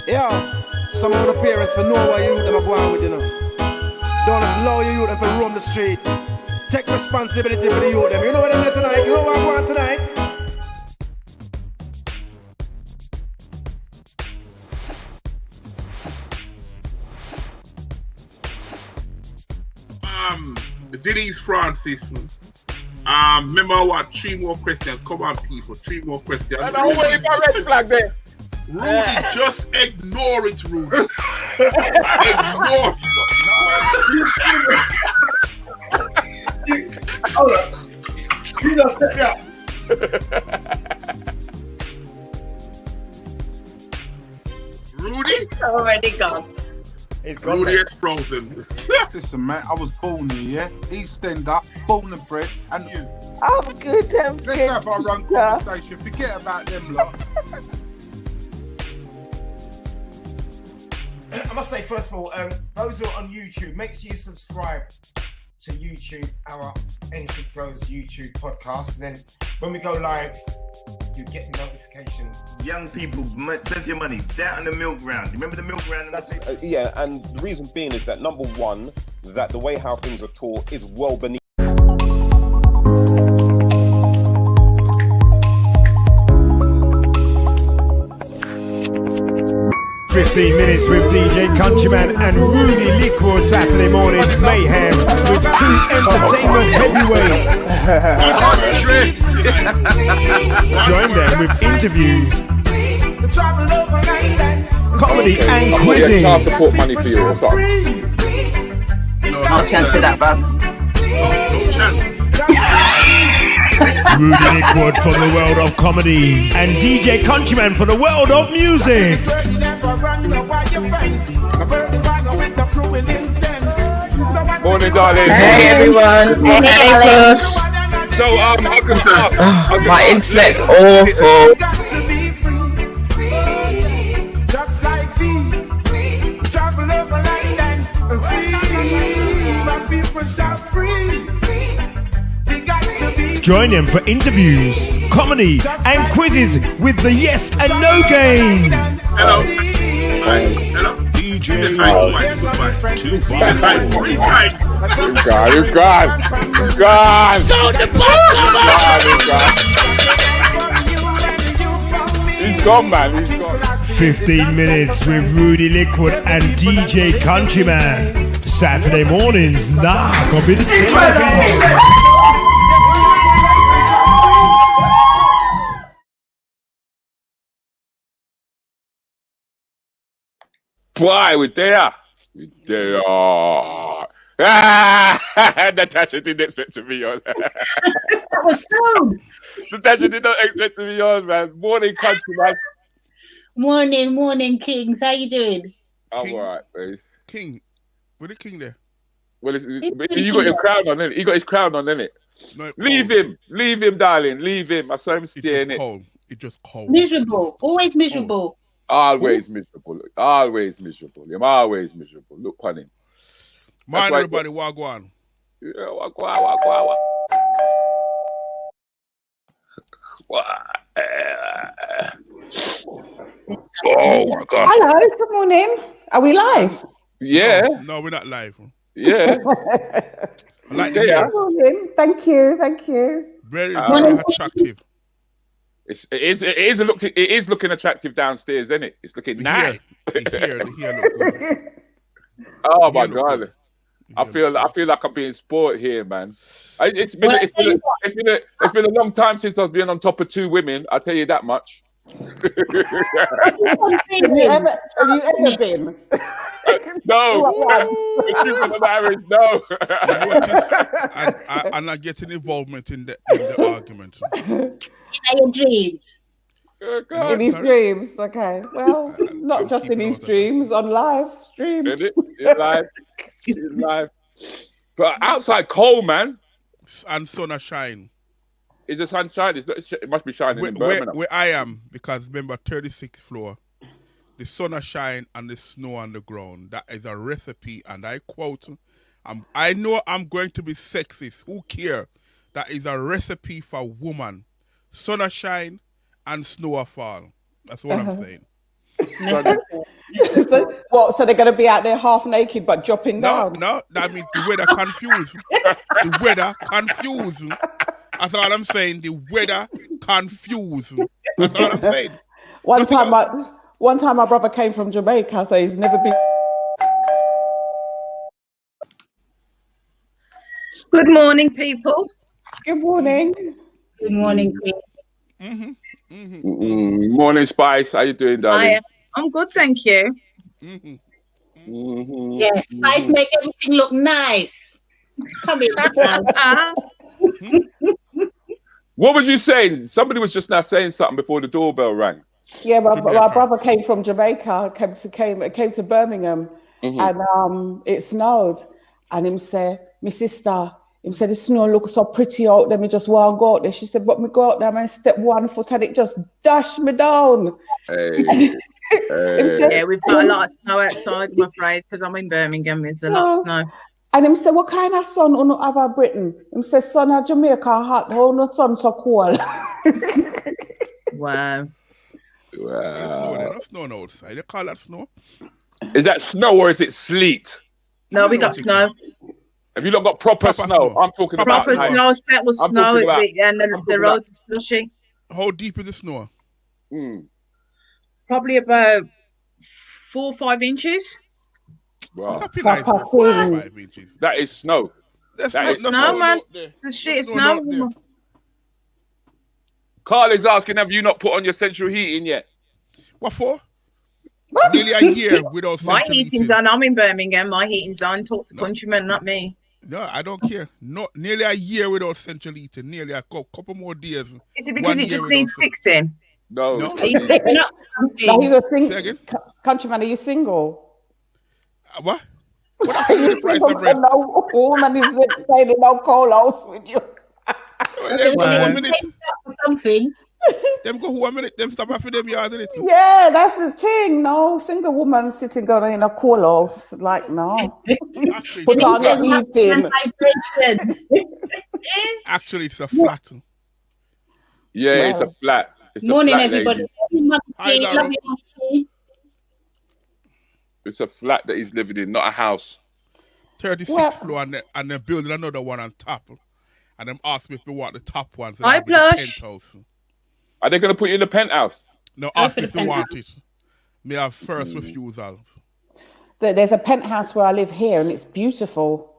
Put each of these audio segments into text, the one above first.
Yeah, some of the parents for know what you them are going with, you know. Don't just allow your youth them to roam the street. Take responsibility for the youth them. You know what I'm doing tonight? You know what I'm going tonight? Denise Francis. Remember what? 3 more questions. Come on, people. 3 more questions. I don't want to red flag there. Rudi, just ignore it, Rudi. Ignore it. Hold up. You just step out. Rudy? Already gone. Rudi is frozen. Listen, man, I was born here, yeah? Eastender, born and bred, and you. I'm good, Let's have our run conversation. Forget about them lot. I must say, first of all, those who are on YouTube, make sure you subscribe to YouTube, our Anything Goes YouTube podcast. And then when we go live, you get the notification. Young people, plenty of money, down in the milk round. Remember the milk round? Yeah, and the reason being is that number one, that the way how things are taught is well beneath. 15 minutes with DJ Countryman and Rudi Lickwood, Saturday morning mayhem with true entertainment heavyweight. Join them with interviews, comedy and quizzes. Child support money for you or something. I'll chance to that, Babs. No chance. Rudi Lickwood from the world of comedy and DJ Countryman for the world of music. Morning, darling. Hey, everyone. Hey, Push. So, how can My internet's awful. Join them for interviews, comedy and quizzes with the yes and no game. Hello. Hello. DJ. Goodbye. 255. 3 times. You gone. So the He's gone, man. He's gone. 15 minutes with Rudi Lickwood and DJ Countryman. Saturday mornings, gonna be the same again. Why, we're there. Natasha didn't expect to be on. That was soon. Natasha did not expect to be on, man. Morning, Countryman. Morning, Kings. How you doing? I'm alright, babe. King. Where the king there? Well, you got your crown on, innit? He got his crown on, innit? No, Leave him, darling. Leave him. I saw him staring it. It's just cold. Miserable. Always miserable. Always miserable. Always miserable. I'm always miserable. Look on him. Mind everybody, wagwan. Yeah, wagwan. Oh my God. Hello, good morning. Are we live? Yeah. No, we're not live. Yeah. Like Good morning. Thank you. very attractive. It is looking attractive downstairs, isn't it? It's looking nice. The hair look good. Oh my God. I feel like I'm being sport here, man. It's been a long time since I've been on top of 2 women. I'll tell you that much. Have you ever been? No. The marriage, no. I'm not getting involvement in the argument. In your dreams. In his dreams, okay. Well, not just in his dreams, on live streams. In live. But outside cold, man. And sun are shine. Is the sun shining? It must be shining in Birmingham. Where I am, because remember, 36th floor, the sun are shine and the snow on the ground. That is a recipe, and I quote, I know I'm going to be sexist. Who care? That is a recipe for woman. Sun are shine and snow are fall. That's what I'm saying. So they're going to be out there half naked but dropping down? No, that means the weather confused. The weather confused. That's all I'm saying. The weather confused. That's all I'm saying. One time my brother came from Jamaica, so he's never been. Good morning, people. Good morning. Good morning, Morning, Spice. How you doing, darling? I'm good, thank you. Yes, Spice make everything look nice. Come in. What was you saying? Somebody was just now saying something before the doorbell rang. Yeah, my brother came from Jamaica, came to Birmingham, and it snowed. And him say, my sister, him said the snow looks so pretty out there. Me just want to go out there. She said, but me go out there and step 1 foot and it just dashed me down. Hey. Yeah, we've got a lot of snow outside, I'm afraid, because I'm in Birmingham. There's a lot of snow. And him say, what kind of sun you have in Britain? Him say, sun of Jamaica hot, how no sun so cold. Wow. There's snow outside. They call that snow. Is that snow or is it sleet? No, we got snow. Have you not got proper snow? I'm talking about proper snow. That was snow, and the roads are slushy. How deep is the snow? Probably about 4 or 5 inches. Wow. 5 inches. That is snow. That is snow, man. The shit is snow. Carl is asking, have you not put on your central heating yet? What for? Nearly a year without central heating. My heating's on. I'm in Birmingham. My heating's on. Talk to countrymen, not me. No, I don't care. No, nearly a year without central heating. Nearly a couple more days. Is it because it just needs fixing? No. Are you picking up? No, he's a single. Countryman, are you single? What? What happened to the price of bread? No woman is saying no call house with you. Them go 1 minute. Something. Them go 1 minute. Them stop after them yards, innit? Yeah, that's the thing. No single woman sitting going in a call house. Like, no. Put on your heating. Actually, it's a flat. Yeah, it's a flat. It's Morning, a flat, everybody. Lady. It's a flat that he's living in, not a house. 36th floor, and they're building another one on top. And them asked me if we want the top one. So Hi, Plush. Are they going to put you in the penthouse? No, ask me if they want it. May have first refusal. There's a penthouse where I live here, and it's beautiful.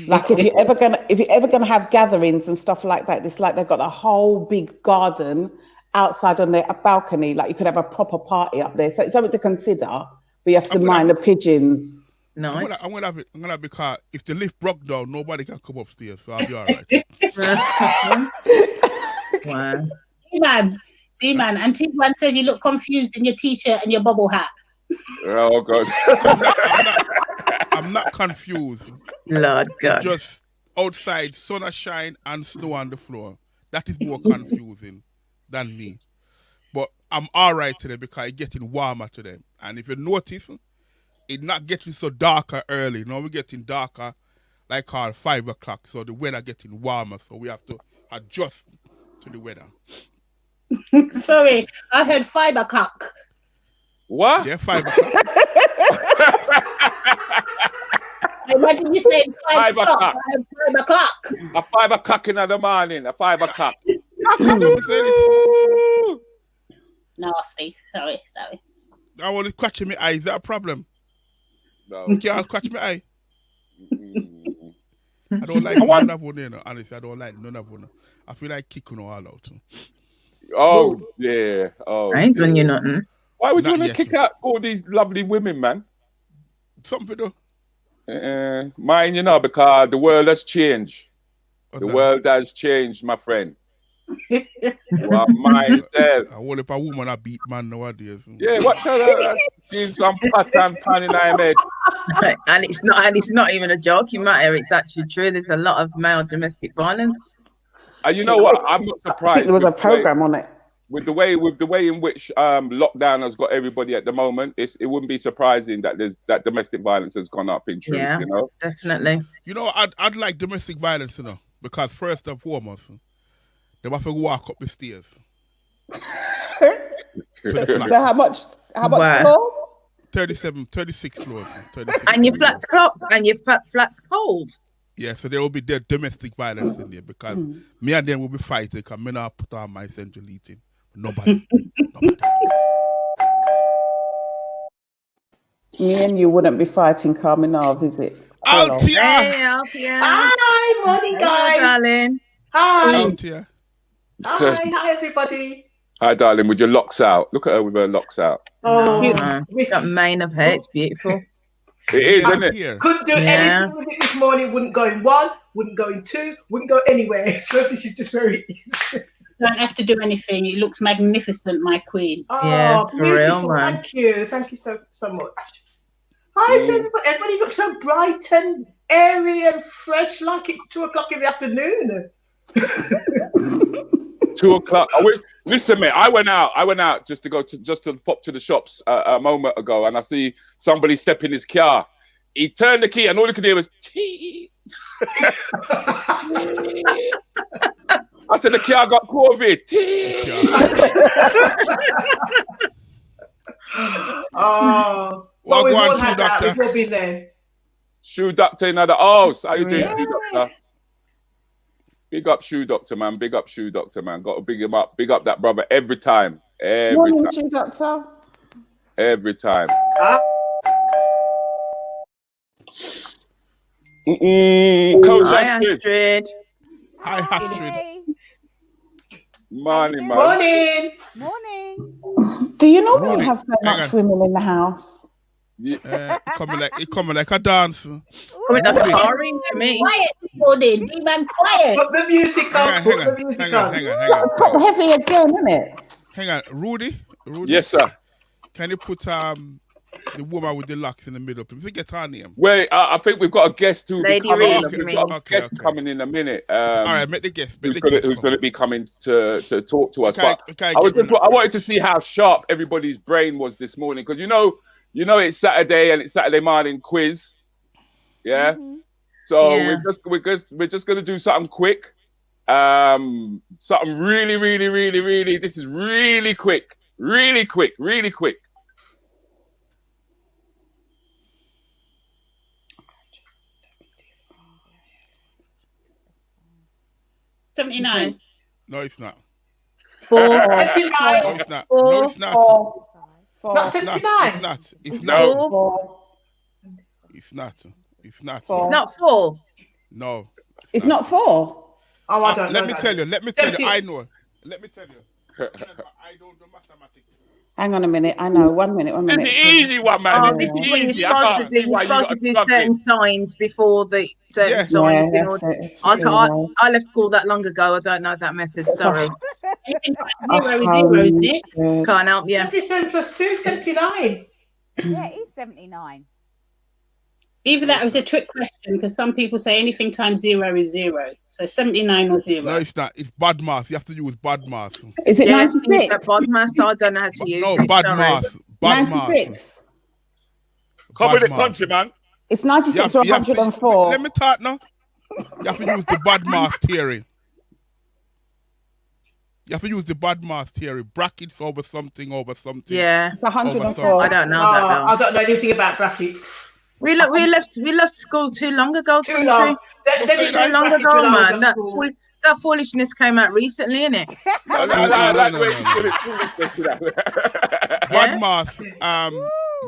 Like if you're ever gonna have gatherings and stuff like that, it's like they've got a whole big garden outside on their balcony. Like you could have a proper party up there. So it's something to consider. But you have to mind the pigeons. Nice. I'm gonna have it. Because if the lift broke down, nobody can come upstairs, so I'll be all right. Wow. D-man, and T1 said you look confused in your t-shirt and your bubble hat. Oh God. I'm not confused. Lord God. Just outside, sun shine and snow on the floor. That is more confusing than me. But I'm all right today because it's getting warmer today. And if you notice, it's not getting so darker early. Now we're getting darker like 5 o'clock. So the weather getting warmer. So we have to adjust to the weather. Sorry, I heard 5 o'clock. What? Yeah, 5 o'clock. Imagine you saying 5 o'clock. 5 o'clock. A 5 o'clock in the morning. A 5 o'clock. Nasty. Sorry. I want to scratch my eye. Is that a problem? No. You can't scratch my eye. I don't like none of them, you know. Honestly, I don't like none of them. I feel like kicking all out. Oh, yeah. Oh, I ain't doing you nothing. Why would you want to kick out all these lovely women, man? Something to do. Mine, because the world has changed. The world has changed, my friend. Well, mine there. I want if a woman a beat man nowadays. Yeah, what she's some pattern pan in her head. And it's not even a joking matter. It's actually true. There's a lot of male domestic violence. You know what? I'm not surprised. I think there was a program on it. With the way in which lockdown has got everybody at the moment, it wouldn't be surprising that domestic violence has gone up in truth. Yeah, definitely. I'd like domestic violence, because first and foremost, they have to walk up the stairs. So how How much Wow. floor? 36 floors. 36 And your floors. flat's clock and your flat's cold. Yeah, so there will be domestic violence in there because me and them will be fighting because me not put on my central heating. Nobody. Me and you wouldn't be fighting coming off, is it? Out here! Hey, Althea. Hi, morning, guys. Darling. Hi. Out here. Hi, everybody. Hi, darling, with your locks out. Look at her with her locks out. Oh, Got mane of hair. It's beautiful. It is, isn't it? Couldn't do anything with it this morning. Wouldn't go in one, wouldn't go in two, wouldn't go anywhere. So this is just very easy. Don't have to do anything. It looks magnificent, my queen. Oh, beautiful. Thank you. Thank you so much. Hi to everybody. Everybody looks so bright and airy and fresh, like it's 2:00 in the afternoon. 2 o'clock. Listen, mate. I went out just to pop to the shops a moment ago, and I see somebody step in his car. He turned the key, and all he could hear was tea. I said the car got COVID. Oh, but we've all had that. We've all been there. Shoe doctor in the house. How you doing, shoe doctor? Big up shoe doctor, man. Big up shoe doctor, man. Got to big him up. Big up that brother every time. Morning, shoe doctor. Every time. Coach Astrid. Hi, Astrid. Morning, man. Morning. Morning. Do you know we have so much women in the house? Yeah. It coming like a dancer. Coming like a boring to me. Quiet this morning. Even quiet. Put the music on. Hang on. Top heavy again, isn't it? Hang on. Rudy? Yes, sir. Can you put the woman with the locks in the middle? If you get her name. Wait, I think we've got a guest who Laidy coming. Reid, We've got a guest coming in a minute. All right, make the guest. Who's going to be coming to talk to us? I wanted to see how sharp everybody's brain was this morning, because you know it's Saturday and it's Saturday morning quiz. Yeah. Mm-hmm. So we're just going to do something quick. Something really. This is really quick. Really quick. 79. No, it's not. 4. 79. No, it's not. No, it's not. Not 79. It's not. It's not. It's not 4. No. It's not 4. Oh, I don't know. Let me tell you. I know. Let me tell you. I don't do mathematics. Hang on a minute. I know. 1 minute. It's the easy one, man. Oh, this is when you're supposed to do certain signs before the certain signs. I left school that long ago. I don't know that method. Sorry. 0 is 0, isn't it? Can't help you. 77 plus 2, 79. Yeah, it is 79. Either that was a trick question, because some people say anything times 0 is 0. So 79 or 0. No, it's not. It's bad math. You have to use bad math. Is it 96? Bad math, I don't know how to use it. No, bad math. Bad 96. math. Come with the country, man. It's 96 or 104. Let me talk now. You have to use the bad math theory. You have to use the bad math theory. Brackets over something. Yeah. 104. I don't know that though. I don't know anything about brackets. We left school too long ago. Too long. Too long ago, man. That foolishness came out recently, innit? No. Bad math.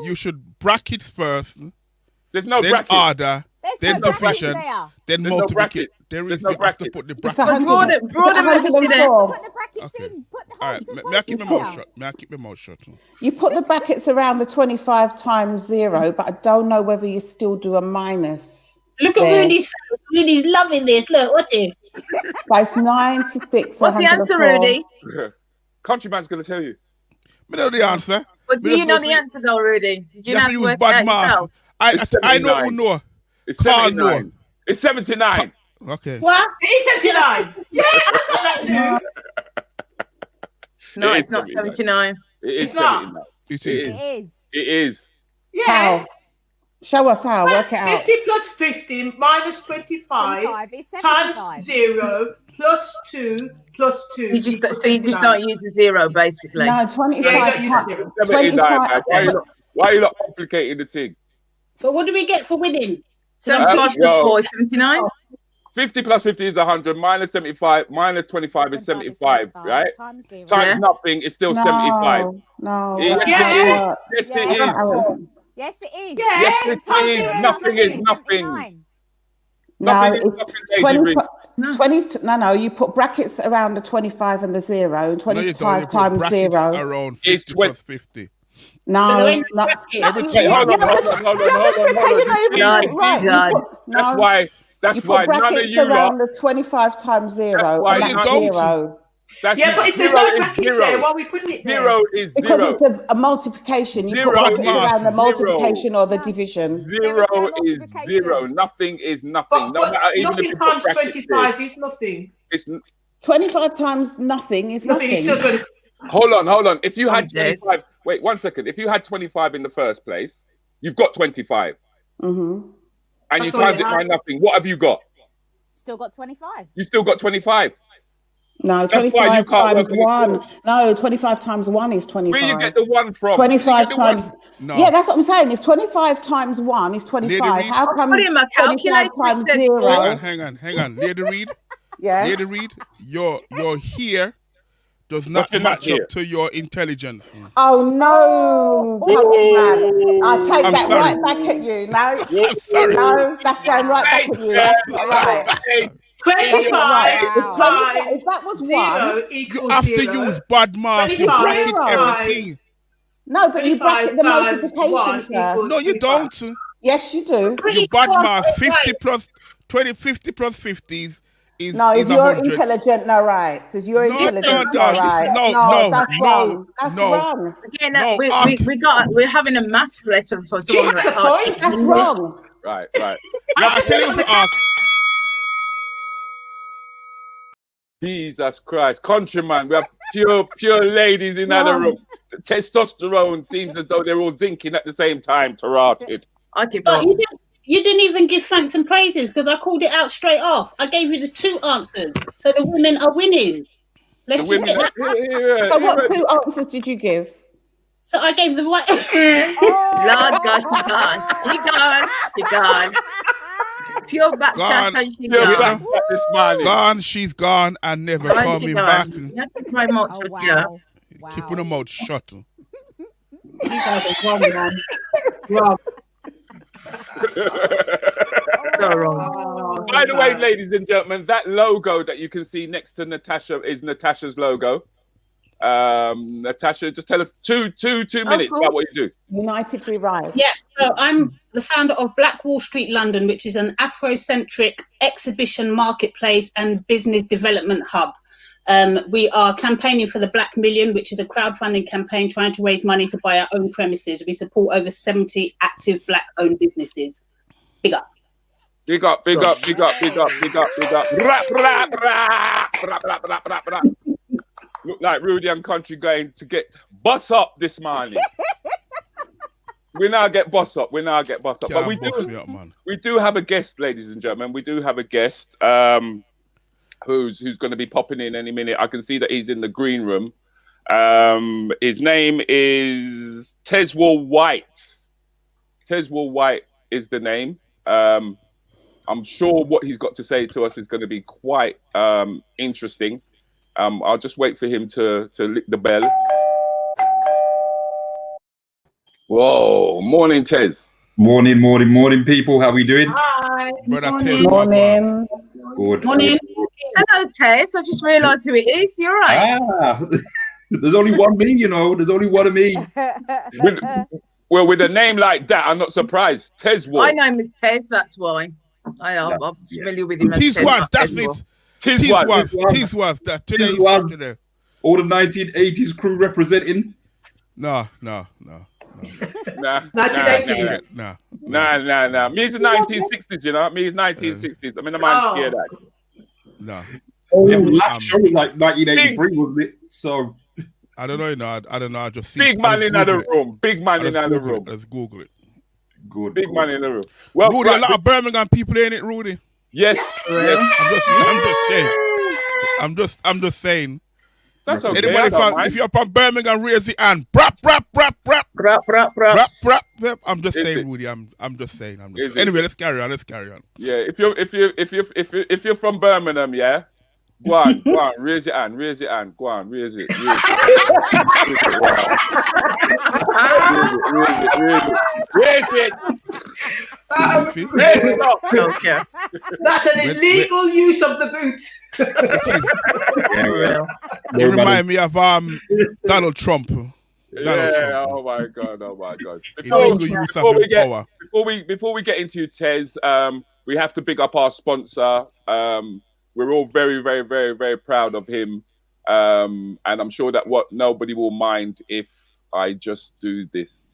You should brackets first. There's no then bracket. Order. Then no division. Then multiplication. There is no you bracket. have to put the It's bracket. Broaden methods in there. Put the brackets in. Put the All right. May I keep my mouth shut? You put the brackets around the 25 times 0, but I don't know whether you still do a minus. Look at Rudy's face. Rudy's loving this. Look, watch him. That's 96 or What's the answer, 104. Rudy? Countryman's going to tell you. I know the answer. But do you know the answer though, Rudy? Did you not work bad it math. out yourself? I know who know. It's 79. It's 79. Okay. What? It's 79. Yeah, I got that too. No, it's not 79. It is It's not. 79. It is. It is. Yeah. How? Show us how. Work it out. 50 plus 50 minus 25 is times 75. 0 plus 2 plus 2. So you just don't use the zero, basically. No, 25. Yeah, you don't use 25. Why are you not complicating the thing? So what do we get for winning? 75 plus 4 is 79. 50 plus 50 is 100. Minus 75. Minus 25 is 75. Right? Times nothing is still 75. No. Yes, Yes, it is. Yes, it is. Yes, it is. Nothing is nothing. No, Nothing is it's nothing. 20, no, you put brackets around the 25 and the 0, and 25 times 0. Around 50 plus 50. No, Hold on. That's why none of you around the 25 times 0. Why and that's 0. But if there's no brackets there, why are we putting it there? 0 is 0. Because it's a multiplication. You put brackets around the multiplication or the division. 0 is 0. Nothing is nothing. Nothing times 25 is nothing. It's 25 times nothing is nothing. Hold on. If you had 25, wait 1 second. If you had 25 in the first place, you've got 25. Mm-hmm. And you times it by nothing. What have you got? Still got 25. You still got 25. No, 25 times 1. No, 25 times 1 is 25. Where you get the 1 from? 25 times. No. Yeah, that's what I'm saying. If 25 times 1 is 25, how come 25 times 0? Hang on. Lady Reid. Yeah. Lady Reid, your here does not match up to your intelligence. Oh no! Man. I'll take that right back at you. No, I'm sorry. No, that's going right back at you. That's all right. 25 if that was 1, you have to use bad math. You bracket everything. No, but you bracket the multiplication first. No, you don't. Yes, you do. You bad math. 50 plus 20. 50 plus 50s. No, if you're intelligent, no, right. So you're intelligent, no, right. No, that's wrong. That's wrong. Again, we're having a maths lesson for someone that's wrong. Right. I tell you what. Jesus Christ, countryman, we have pure ladies in the room. The testosterone seems as though they're all zinking at the same time. Tarotted. I give up. You didn't even give thanks and praises because I called it out straight off. I gave you the 2 answers, so the women are winning. Let's just get that. So what 2 answers did you give? So I gave the right. Lord gosh, he gone. Pure back this morning. Gone, she's gone and never coming back. You have to try mouth shut. Keeping her mouth shut. You guys are wrong, man. Wrong. By the way, ladies and gentlemen, that logo that you can see next to Natasha is Natasha's logo. Natasha, just tell us two minutes about what you do. United We Rise. Yeah, so I'm the founder of Black Wall Street London, which is an Afrocentric exhibition marketplace and business development hub. We are campaigning for the Black Million, which is a crowdfunding campaign trying to raise money to buy our own premises. We support over 70 active Black-owned businesses. Big up. Big up. Rap. Look like Rudi and Country going to get boss up this morning. We now get boss up. But we do have a guest, ladies and gentlemen. We do have a guest who's going to be popping in any minute. I can see that he's in the green room. His name is Teswal White. Teswal White is the name. I'm sure what he's got to say to us is going to be quite interesting. I'll just wait for him to lick the bell. Whoa, morning, Tez. Morning, people. How are we doing? Hi. Morning. Good. Morning. Hello, Tez. I just realised who it is. You're right. There's only one me, There's only one of me. With a name like that, I'm not surprised. Teswal. My name is Tez. That's why. I'm familiar with him. Teswal, that's it. Teswal, that today. All the 1980s crew representing. No. Nah. No. Me is the 1960s, Me is 1960s. I mean, the man scared that. No. Last show was like 1983, wasn't it? So I don't know. I don't know. I just see big man in the room. Big man in the room. Let's Google it. Good. Big man in the room. Well, Rudi, a lot of Birmingham people in it, Rudi. Yes. I'm just saying. I'm just saying. That's okay. Anybody if you're from Birmingham, raise the hand. Brap. I'm just saying, Rudi. I'm just saying. Anyway, let's carry on. Yeah, if you're from Birmingham, yeah, go on, raise your hand. Go on, raise it. Raise it. Okay. That's an illegal use of the boot. It reminds me of Donald Trump. Oh my god. Before we get into Tez, we have to big up our sponsor. We're all very, very, very, very proud of him. And I'm sure that nobody will mind if I just do this.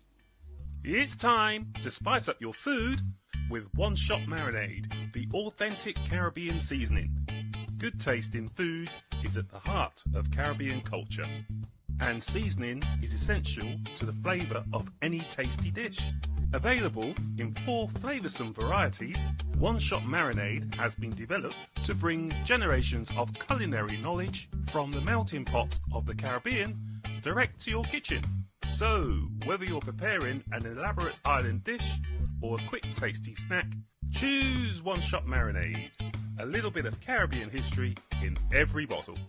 It's time to spice up your food with One Shot Marinade, the authentic Caribbean seasoning. Good tasting food is at the heart of Caribbean culture, and seasoning is essential to the flavour of any tasty dish. Available in 4 flavoursome varieties, One Shot Marinade has been developed to bring generations of culinary knowledge from the melting pot of the Caribbean direct to your kitchen. So, whether you're preparing an elaborate island dish or a quick tasty snack, choose One Shot Marinade. A little bit of Caribbean history in every bottle.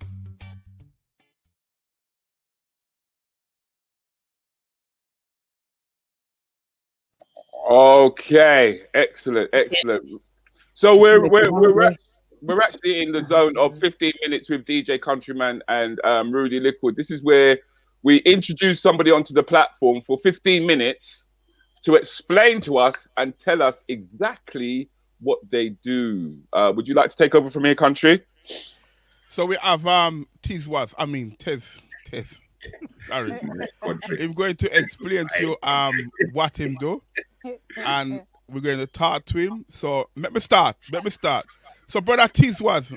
Okay, excellent. So we're actually in the zone of 15 minutes with DJ Countryman and Rudi Lickwood. This is where we introduce somebody onto the platform for 15 minutes to explain to us and tell us exactly what they do. Would you like to take over from here, Country? So we have Tez. Sorry. I'm going to explain to you what him do, and we're going to talk to him. So let me start. So brother Teswal,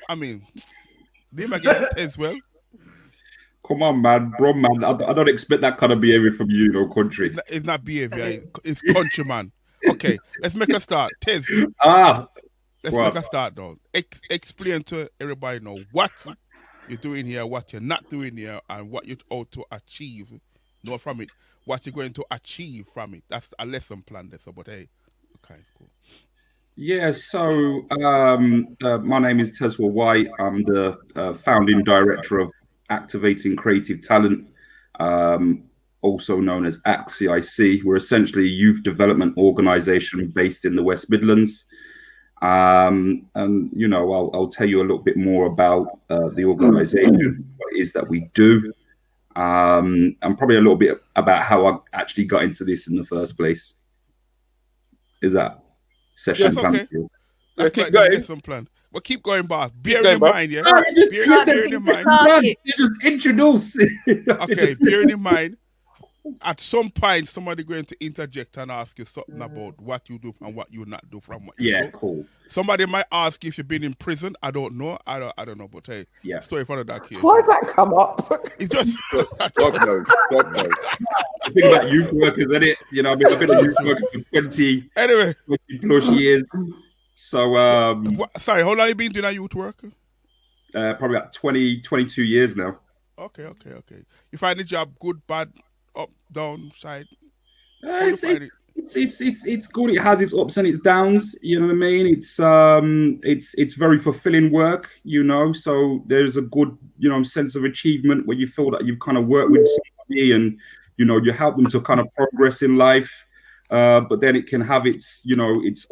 name again Teswal. Come on, man, bro, man. I don't expect that kind of behavior from you, Country. It's not behavior. It's countryman. Okay, let's make a start. Tez. Let's make a start now. Explain to everybody now what you're doing here, what you're not doing here, and what you're out to achieve. Not from it. What you're going to achieve from it. That's a lesson plan there. So, but hey, okay, cool. Yeah, so my name is Teswal White. I'm the founding director of Activating Creative Talent, also known as ACCIC. We're essentially a youth development organization based in the West Midlands. And, I'll tell you a little bit more about the organization, what it is that we do, and probably a little bit about how I actually got into this in the first place. Is that session plan? Okay. Let's make the lesson plan. But keep going, boss. Bear in mind, yeah? Bear in mind. You just introduce. Okay, bear in mind, at some point, somebody going to interject and ask you something about what you do and what you not do from what you do. Yeah, cool. Somebody might ask you if you've been in prison. I don't know. I don't know, but hey, story for that case. Why does that come up? It's just God knows. The thing about youth workers, isn't it? I've been a youth worker for 20 plus years. So, sorry, how long have you been doing that youth work? Probably about 22 years now. Okay. You find the job good, bad, up, down, side? It's good. It has its ups and its downs. You know what I mean? It's very fulfilling work. So there's a good sense of achievement where you feel that you've kind of worked with somebody and you help them to kind of progress in life. But then it can have its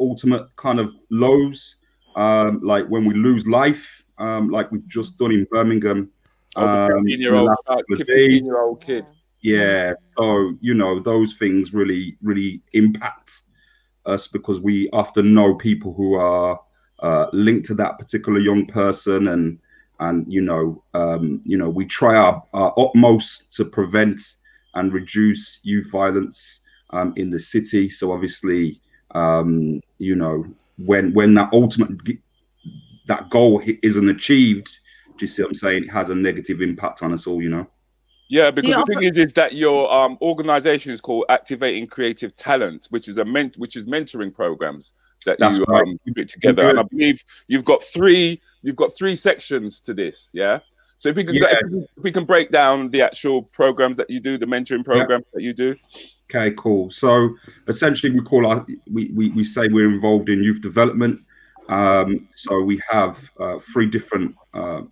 ultimate kind of lows, like when we lose life, like we've just done in Birmingham. 15-year-old kid. Yeah, so those things really, really impact us because we often know people who are linked to that particular young person, and we try our utmost to prevent and reduce youth violence in the city. So obviously, when that that goal isn't achieved, do you see what I'm saying? It has a negative impact on us all, Yeah, because the thing is that your organization is called Activating Creative Talent, which is mentoring programs that you put together. And I believe you've got 3 you've got 3 sections to this, yeah. So if we can break down the actual programs that you do, the mentoring programs that you do. Okay, cool. So essentially, we say we're involved in youth development. So we have 3 different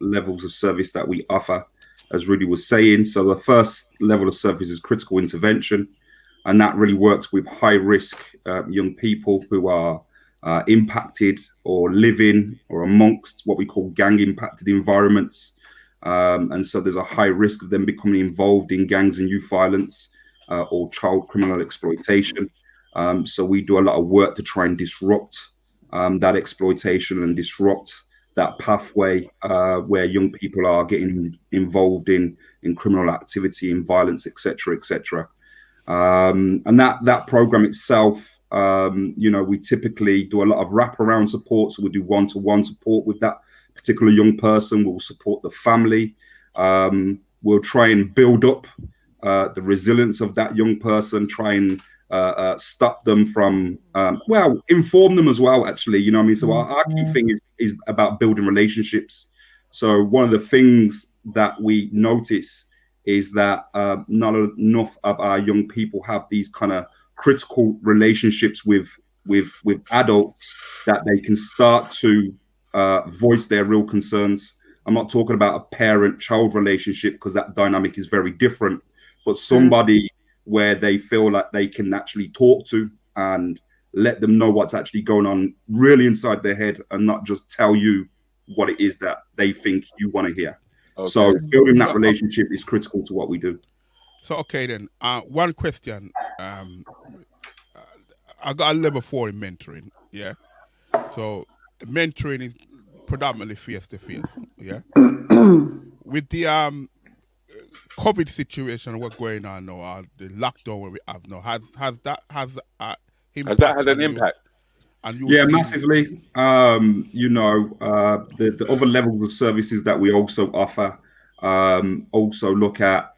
levels of service that we offer, as Rudi was saying. So the first level of service is critical intervention, and that really works with high risk young people who are impacted or living or amongst what we call gang impacted environments. And so there's a high risk of them becoming involved in gangs and youth violence or child criminal exploitation. So we do a lot of work to try and disrupt that exploitation and disrupt that pathway where young people are getting involved in criminal activity, in violence, etc., etc. And that program itself, we typically do a lot of wraparound support. So we do one-to-one support with that particular young person. We'll support the family. We'll try and build up the resilience of that young person, try and stop them from, inform them as well, actually. You know what I mean? So our key thing is about building relationships. So one of the things that we notice is that not enough of our young people have these kind of critical relationships with adults that they can start to voice their real concerns. I'm not talking about a parent-child relationship, because that dynamic is very different, but somebody where they feel like they can actually talk to and let them know what's actually going on really inside their head, and not just tell you what it is that they think you want to hear. Okay. So building that relationship is critical to what we do. So, okay then, one question. I got a level 4 in mentoring, yeah? So mentoring is predominantly face-to-face, yeah? With the COVID situation, what's going on now, the lockdown where we have now, has that had an impact? Massively. The other levels of services that we also offer also look at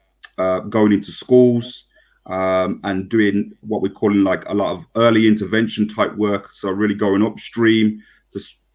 going into schools and doing what we're calling like a lot of early intervention type work. So really going upstream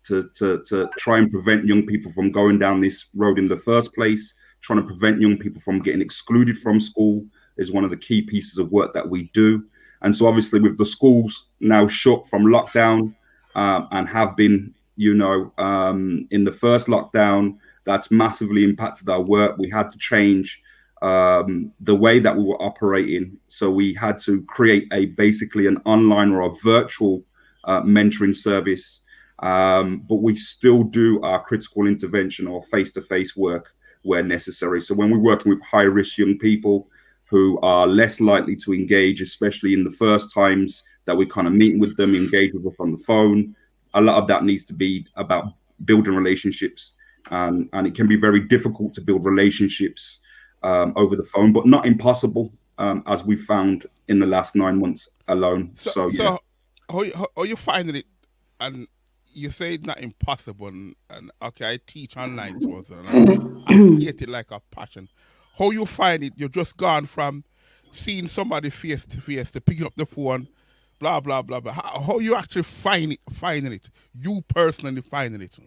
to try and prevent young people from going down this road in the first place. Trying to prevent young people from getting excluded from school is one of the key pieces of work that we do. And so obviously with the schools now shut from lockdown and have been, in the first lockdown, that's massively impacted our work. We had to change the way that we were operating. So we had to create basically an online or a virtual mentoring service. But we still do our critical intervention or face-to-face work where necessary. So when we're working with high-risk young people who are less likely to engage, especially in the first times that we're kind of meeting with them, engage with us on the phone, a lot of that needs to be about building relationships. And it can be very difficult to build relationships over the phone, but not impossible, as we found in the last 9 months alone. So how you finding it? And you say it's not impossible, and okay, I teach online courses, and I hate it like a passion. How you find it? You're just gone from seeing somebody face to face to picking up the phone, blah blah blah blah. How you actually finding it? You personally finding it?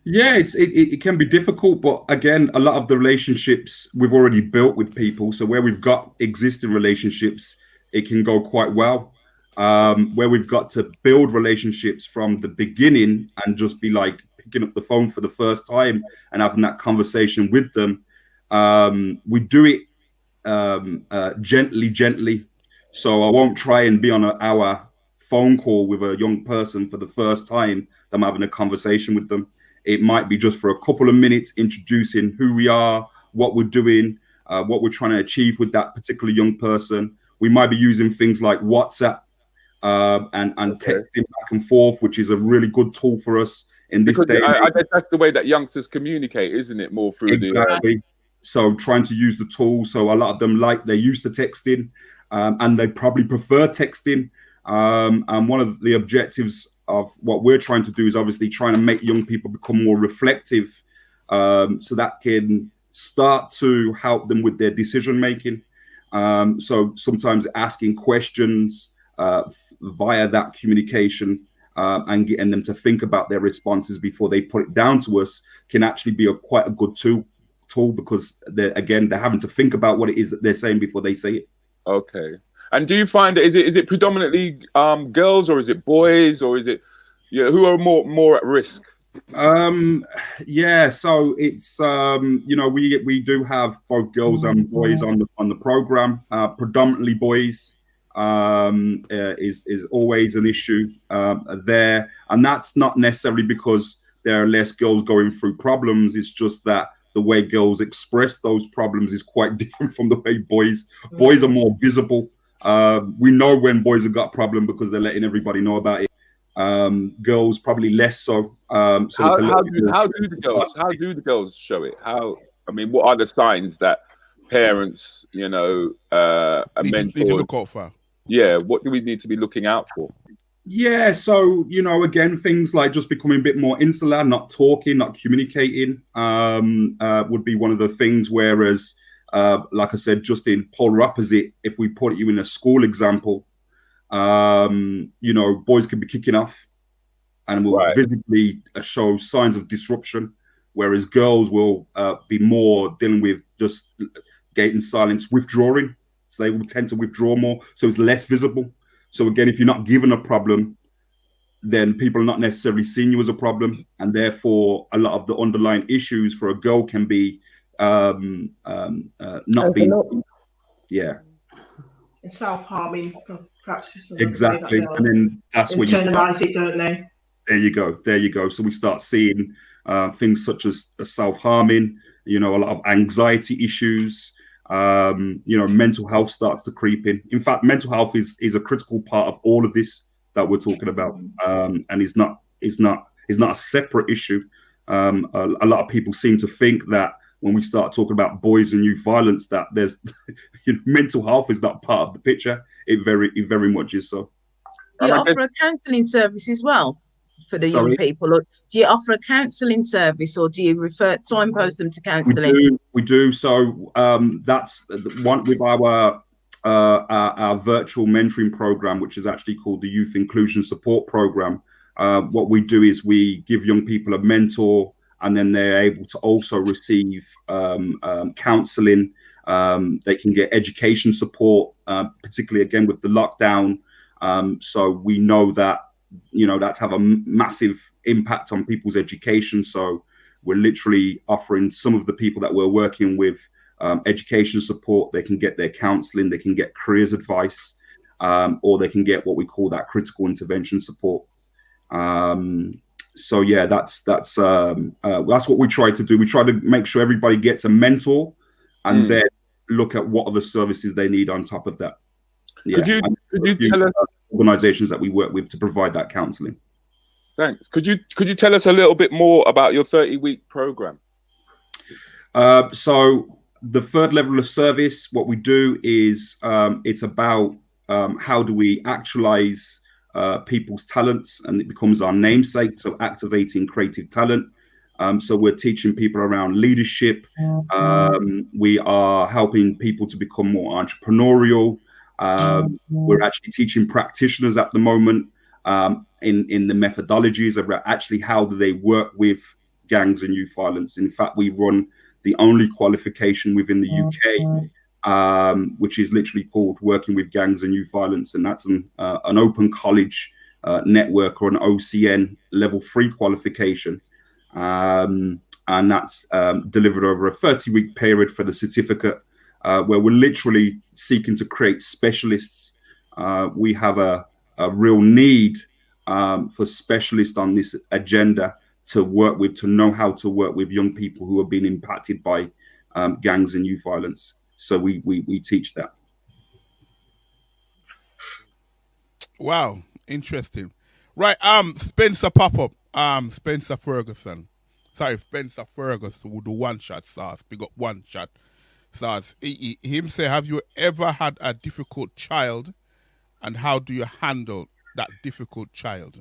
Yeah, it can be difficult, but again, a lot of the relationships we've already built with people. So where we've got existing relationships, it can go quite well. Where we've got to build relationships from the beginning and just be like picking up the phone for the first time and having that conversation with them. We do it gently. So I won't try and be on an hour phone call with a young person for the first time that I'm having a conversation with them. It might be just for a couple of minutes, introducing who we are, what we're doing, what we're trying to achieve with that particular young person. We might be using things like WhatsApp and texting back and forth, which is a really good tool for us in this day. I guess that's the way that youngsters communicate, isn't it? More through exactly. So trying to use the tool. So a lot of them they're used to texting, and they probably prefer texting. And one of the objectives of what we're trying to do is obviously trying to make young people become more reflective, so that can start to help them with their decision making. So sometimes asking questions via that communication and getting them to think about their responses before they put it down to us can actually be quite a good tool because they're having to think about what it is that they're saying before they say it. Okay. And do you find that is it predominantly girls, or is it boys, or is it who are more at risk? Yeah, so it's we do have both girls and boys on the program. Predominantly boys is always an issue there, and that's not necessarily because there are less girls going through problems. It's just that the way girls express those problems is quite different from the way boys are more visible. We know when boys have got a problem because they're letting everybody know about it. Girls probably less so. How do the girls show it? What are the signs that parents, need to look out for? Yeah, what do we need to be looking out for? Yeah, so again, things like just becoming a bit more insular, not talking, not communicating, would be one of the things. Whereas, like I said, just in polar opposite, if we put you in a school example, boys can be kicking off and will visibly show signs of disruption, whereas girls will be more dealing with just gating silence, withdrawing. So they will tend to withdraw more, so it's less visible. So again, if you're not given a problem, then people are not necessarily seeing you as a problem, and therefore a lot of the underlying issues for a girl can be not being, self-harming practices. Exactly, and then that's where you internalize it, don't they? There you go. So we start seeing things such as self-harming, a lot of anxiety issues. Mental health starts to creep in. In fact, mental health is a critical part of all of this that we're talking about, and is not a separate issue. A lot of people seem to think that when we start talking about boys and youth violence, that there's mental health is not part of the picture. It very much is so. Do you offer a counselling service as well for the young people, or do you offer a counselling service, or do you signpost them to counselling? We do. So that's one with our virtual mentoring program, which is actually called the Youth Inclusion Support Program. What we do is we give young people a mentor, and then they're able to also receive counselling. They can get education support, particularly again with the lockdown. So we know that that's have a massive impact on people's education. So we're literally offering some of the people that we're working with education support. They can get their counselling, they can get careers advice, or they can get what we call that critical intervention support. So yeah, that's what we try to do. We try to make sure everybody gets a mentor, and then look at what other services they need on top of that. Yeah. Could you tell us organizations that we work with to provide that counselling? Thanks. Could you tell us a little bit more about your 30-week program? So the third level of service, what we do is it's about how do we actualize people's talents, and it becomes our namesake. So activating creative talent. So we're teaching people around leadership. We are helping people to become more entrepreneurial. We're actually teaching practitioners at the moment in the methodologies of actually how do they work with gangs and youth violence. In fact, we run the only qualification within the UK, which is literally called Working with Gangs and Youth Violence, and that's an open college network, or an OCN level 3 qualification. And that's delivered over a 30-week period for the certificate, where we're literally seeking to create specialists. We have a real need for specialists on this agenda to work with, to know how to work with young people who have been impacted by gangs and youth violence. So we teach that. Wow, interesting. Right, Spencer pop-up. Spencer Ferguson. Sorry, Spencer Ferguson with the one-shot sauce. Big up one-shot sauce. Him say, have you ever had a difficult child, and how do you handle that difficult child?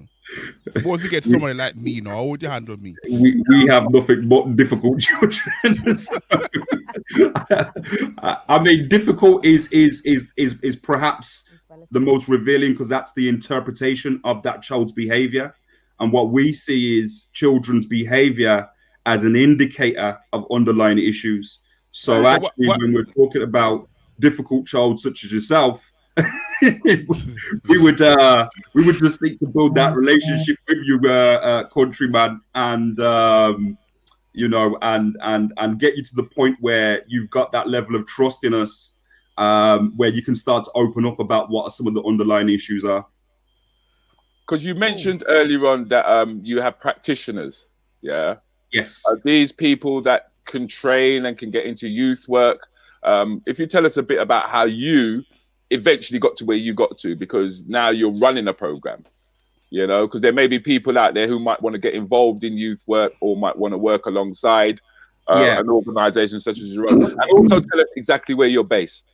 Suppose you get somebody like me, how would you handle me? We have nothing but difficult children. So, I mean, difficult is perhaps the most revealing, because that's the interpretation of that child's behavior. And what we see is children's behavior as an indicator of underlying issues. So actually, when we're talking about difficult child such as yourself, we would just seek to build that relationship with you, countryman, and and get you to the point where you've got that level of trust in us, where you can start to open up about what some of the underlying issues are. Because you mentioned earlier on that you have practitioners, yeah? Yes. Are these people that can train and can get into youth work? If you tell us a bit about how you eventually got to where you got to, because now you're running a program, you know, because there may be people out there who might want to get involved in youth work or might want to work alongside an organization such as your own. And also tell us exactly where you're based.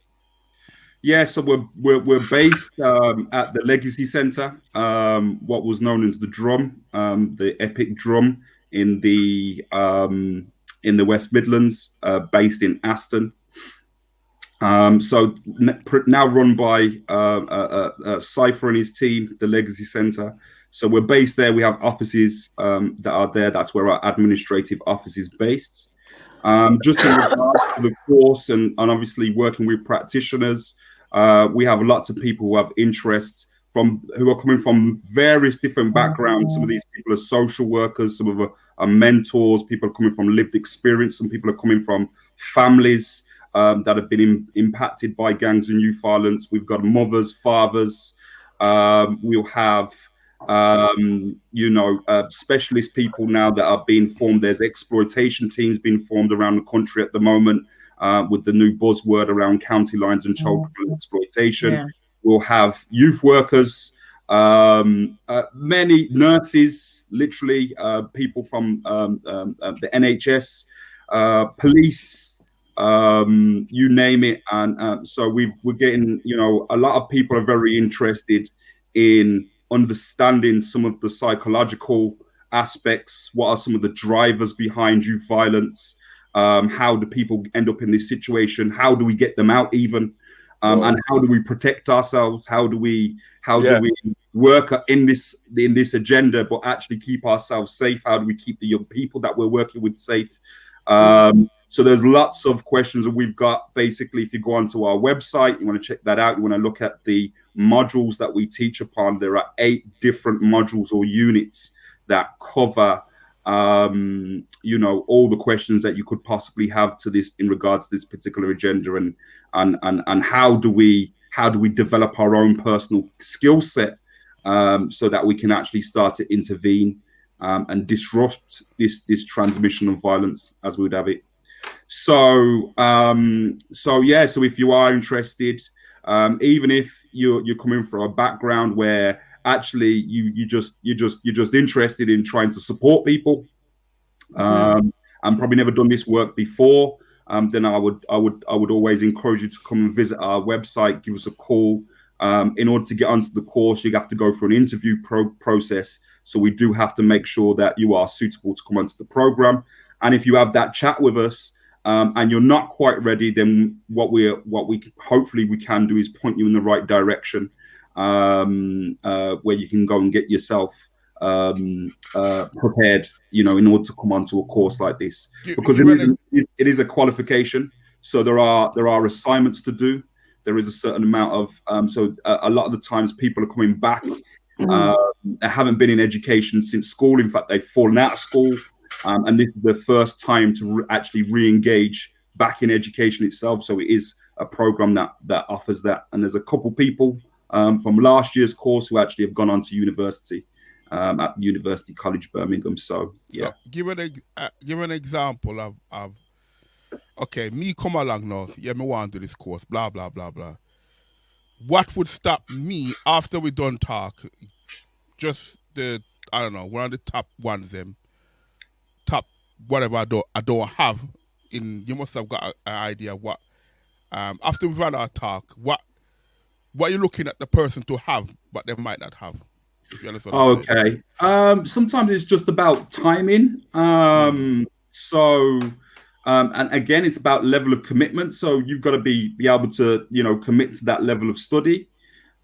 Yeah, so we're based at the Legacy Centre, what was known as the Drum, the Epic Drum in the West Midlands, based in Aston. So now run by Cypher and his team, the Legacy Centre. So we're based there. We have offices that are there. That's where our administrative office is based. Just in regards to the course and obviously working with practitioners, we have lots of people who have interest who are coming from various different backgrounds. Some of these people are social workers, some of them are mentors, people are coming from lived experience, some people are coming from families that have been impacted by gangs and youth violence. We've got mothers, fathers. We'll have specialist people now that are being formed. There's exploitation teams being formed around the country at the moment, with the new buzzword around county lines and child exploitation. Yeah. We'll have youth workers, many nurses, literally people from the NHS, police, you name it. And so we're getting, a lot of people are very interested in understanding some of the psychological aspects. What are some of the drivers behind youth violence? How do people end up in this situation? How do we get them out even? And how do we protect ourselves? How do we work in this agenda, but actually keep ourselves safe? How do we keep the young people that we're working with safe? So there's lots of questions that we've got. Basically, if you go onto our website, you want to check that out. You want to look at the modules that we teach upon. There are 8 different modules or units that cover all the questions that you could possibly have to this in regards to this particular agenda, and how do we develop our own personal skill set so that we can actually start to intervene and disrupt this transmission of violence, as we would have it. So if you are interested, even if you're coming from a background where actually you're just interested in trying to support people, and probably never done this work before, then I would always encourage you to come and visit our website, give us a call. In order to get onto the course, you have to go through an interview process. So we do have to make sure that you are suitable to come onto the program. And if you have that chat with us, and you're not quite ready, then what we hopefully we can do is point you in the right direction, where you can go and get yourself prepared, in order to come onto a course like this, because it is a qualification. So there are assignments to do. There is a certain amount of so a lot of the times people are coming back. They haven't been in education since school. In fact, they've fallen out of school. And this is the first time to actually re-engage back in education itself. So it is a program that offers that. And there's a couple people from last year's course who actually have gone on to university at University College Birmingham. So yeah. So give an example of okay, me come along now. Yeah, me want to do this course. Blah blah blah blah. What would stop me after we done talk? Just one of the top ones them. Top whatever I don't have in. You must have got an idea what after we've had our talk, what are you looking at the person to have but they might not have, if you understand what I'm saying? Sometimes it's just about timing, so and again it's about level of commitment. So you've got to be able to commit to that level of study.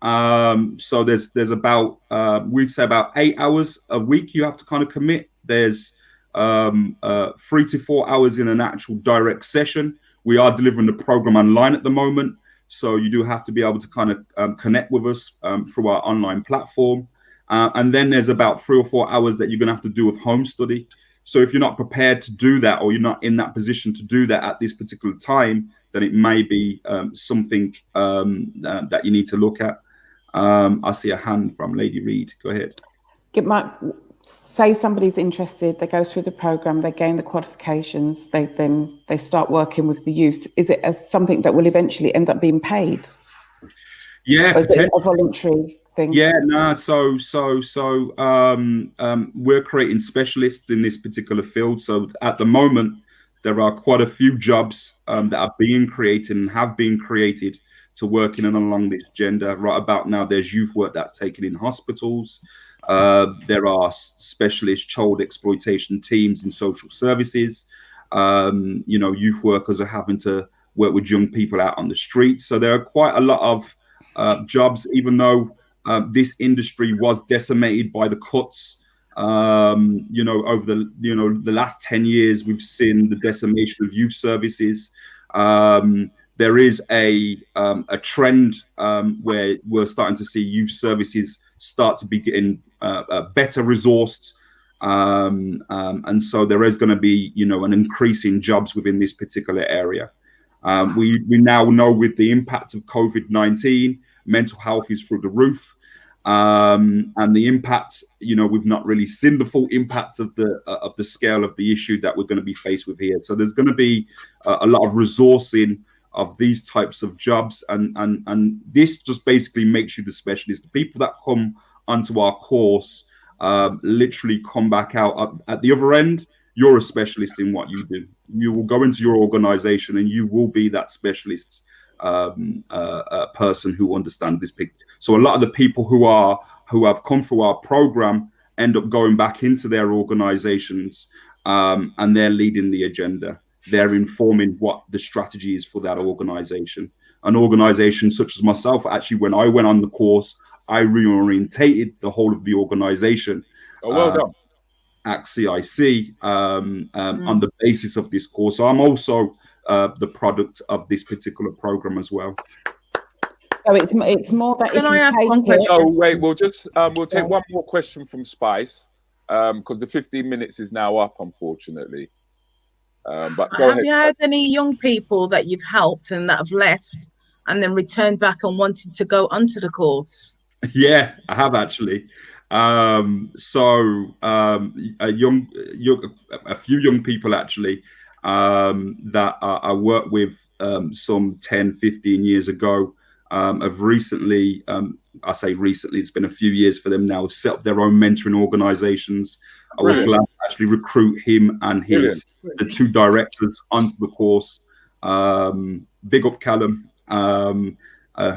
So there's about we'd say about 8 hours a week you have to kind of commit. There's 3 to 4 hours in an actual direct session. We are delivering the program online at the moment, so you do have to be able to kind of connect with us through our online platform. And then there's about 3 or 4 hours that you're going to have to do with home study. So if you're not prepared to do that, or you're not in that position to do that at this particular time, then it may be something that you need to look at. I see a hand from Lady Reid. Go ahead. Say somebody's interested, they go through the program, they gain the qualifications, they start working with the youth. Is it something that will eventually end up being paid? Yeah, or is it a voluntary thing? Yeah, no. So we're creating specialists in this particular field. So at the moment, there are quite a few jobs that are being created and have been created to work in and along this gender. Right about now, there's youth work that's taken in hospitals. There are specialist child exploitation teams in social services. Youth workers are having to work with young people out on the streets. So there are quite a lot of jobs, even though this industry was decimated by the cuts. Over the last 10 years, we've seen the decimation of youth services. There is a trend where we're starting to see youth services start to be getting better resourced, and so there is going to be an increase in jobs within this particular area. We now know with the impact of COVID-19, mental health is through the roof, and the impact, we've not really seen the full impact of the scale of the issue that we're going to be faced with here. So there's going to be a lot of resourcing of these types of jobs, and this just basically makes you the specialist. The people that come onto our course literally come back out at the other end. You're a specialist in what you do. You will go into your organization and you will be that specialist person who understands this picture. So a lot of the people who have come through our program end up going back into their organizations, and they're leading the agenda. They're informing what the strategy is for that organization. An organization such as myself, actually, when I went on the course, I reorientated the whole of the organization. Oh, well done. At CIC on the basis of this course. So I'm also the product of this particular program as well. So it's more that. Can I ask one question? Oh wait, we'll take one more question from Spice, because the 15 minutes is now up, unfortunately. But have you had any young people that you've helped and that have left and then returned back and wanted to go onto the course? Yeah, I have actually. A few young people actually that I worked with some 10, 15 years ago have recently, I say recently, it's been a few years for them now, set up their own mentoring organizations. I was glad to actually recruit him and the two directors onto the course. Big up Callum,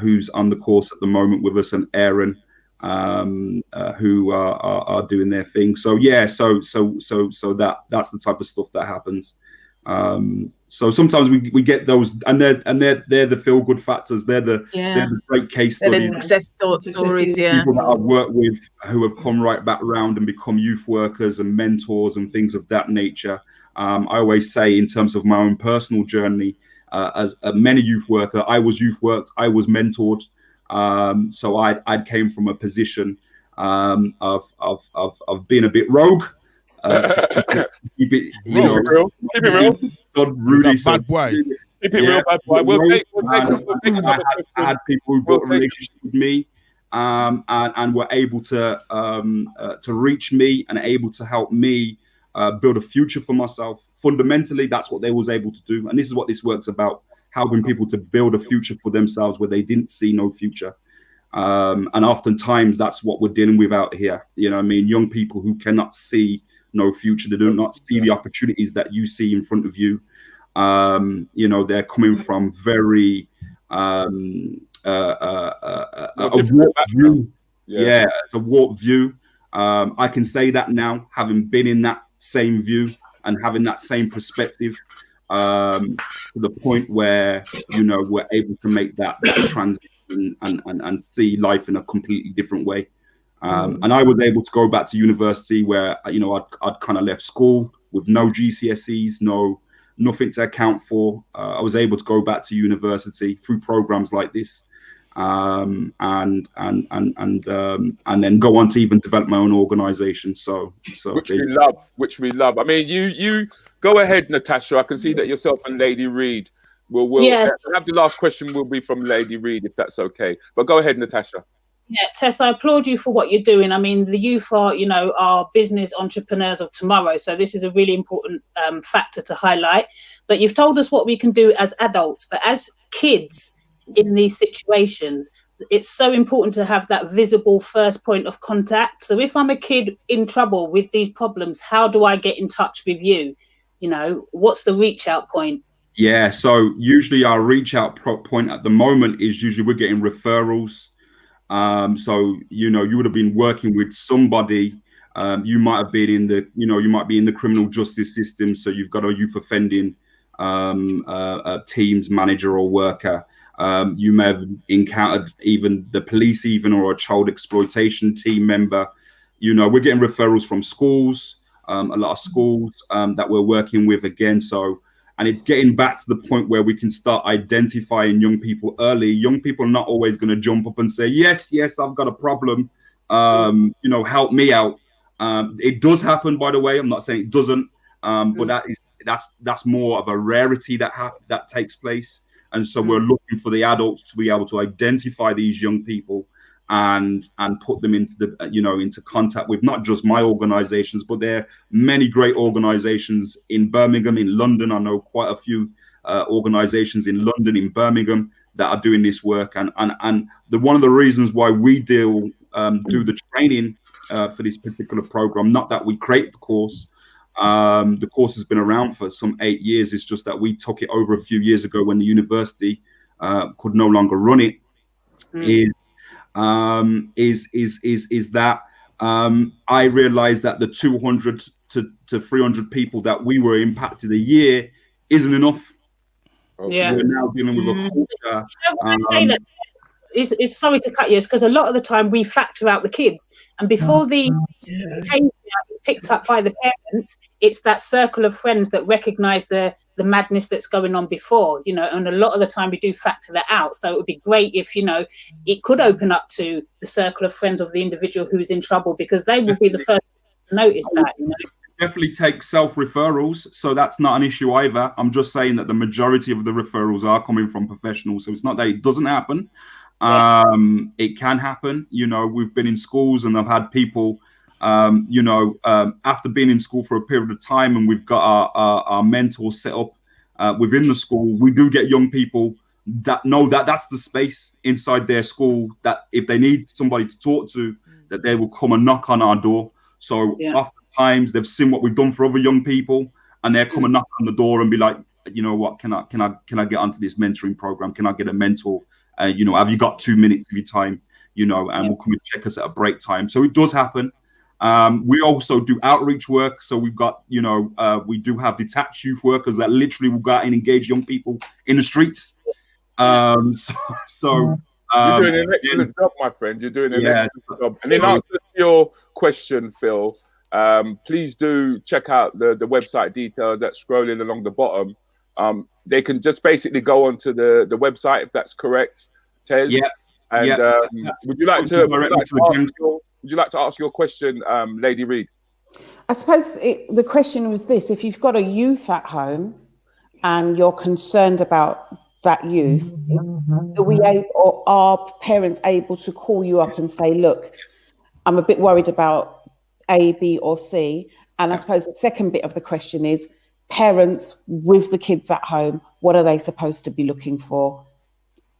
who's on the course at the moment with us, and Aaron, who are doing their thing. So yeah, so that's the type of stuff that happens. So sometimes we get those, and they're the feel good factors. They're the great case studies. Success stories, yeah. People that I've worked with who have come right back around and become youth workers and mentors and things of that nature. I always say, in terms of my own personal journey, as a many youth worker, I was youth worked, I was mentored. So I came from a position of being a bit rogue. Keep it real. God, Rudi, bad boy. Keep it real, bad boy. We'll take I had people who built a relationship with me, and were able to reach me and able to help me build a future for myself. Fundamentally, that's what they was able to do, and this is what this work's about: helping people to build a future for themselves where they didn't see no future. And oftentimes, that's what we're dealing with out here. You know what I mean? Young people who cannot see no future. They do not see the opportunities that you see in front of you. They're coming from very a warped view. Yeah, a warped view. I can say that now, having been in that same view and having that same perspective, to the point where we're able to make that transition. and see life in a completely different way. And I was able to go back to university where, you know, I'd kind of left school with no GCSEs, nothing to account for. I was able to go back to university through programs like this, and then go on to even develop my own organization. So which we love. I mean, you go ahead, Natasha. I can see that yourself and Lady Reid will Yes. have the last question will be from Lady Reid, if that's okay. But go ahead, Natasha. Yeah, Tess, I applaud you for what you're doing. I mean, the youth are, you know, are business entrepreneurs of tomorrow. So this is a really important factor to highlight. But you've told us what we can do as adults, but as kids in these situations, it's so important to have that visible first point of contact. So if I'm a kid in trouble with these problems, how do I get in touch with you? You know, what's the reach out point? Yeah, so usually our reach out point at the moment is usually we're getting referrals. So, you know, you would have been working with somebody. You might have been in the, you know, you might be in the criminal justice system. So you've got a youth offending teams manager or worker. You may have encountered even the police, even, or a child exploitation team member. You know, we're getting referrals from schools, a lot of schools that we're working with again. So, and it's getting back to the point where we can start identifying young people early. Young people are not always going to jump up and say, yes, I've got a problem. You know, help me out. It does happen, by the way. I'm not saying it doesn't, but that's more of a rarity that takes place. And so we're looking for the adults to be able to identify these young people and put them into the, you know, into contact with not just my organizations, but there are many great organizations in Birmingham, in London. I know quite a few organizations in London, in Birmingham, that are doing this work. And one of the reasons why we do the training for this particular program, not that we create the course. The course has been around for some 8 years. It's just that we took it over a few years ago when the university could no longer run it. Is that I realized that the 200 to 300 people that we were impacted a year isn't enough. Yeah. We're now dealing with a culture. I say that it's sorry to cut you, because a lot of the time we factor out the kids, and before the behavior is picked up by the parents, it's that circle of friends that recognize the madness that's going on before, you know, and a lot of the time we do factor that out. So it would be great if, you know, it could open up to the circle of friends of the individual who's in trouble, because they will be the first to notice that, you know. Definitely take self-referrals, so that's not an issue either. I'm just saying that the majority of the referrals are coming from professionals, so it's not that it doesn't happen. It can happen. You know, we've been in schools and I've had people, you know, after being in school for a period of time, and we've got our mentors set up within the school. We do get young people that know that that's the space inside their school, that if they need somebody to talk to, that they will come and knock on our door. So oftentimes they've seen what we've done for other young people, and they're come and knock on the door and be like, you know what, can I get onto this mentoring program? Can I get a mentor? You know, have you got 2 minutes of your time? You know, and we'll come and check us at a break time. So it does happen. We also do outreach work. So we've got, you know, we do have detached youth workers that literally will go out and engage young people in the streets. You're doing an excellent job, my friend. You're doing an excellent job. And in answer to your question, Phil, please do check out the website details that's scrolling along the bottom. They can just basically go onto the website, if that's correct, Tez. Yeah. And would you like to ask your question, Lady Reid? I suppose the question was this: if you've got a youth at home and you're concerned about that youth, are parents able to call you up and say, look, I'm a bit worried about A, B, or C? And I suppose the second bit of the question is, parents with the kids at home, what are they supposed to be looking for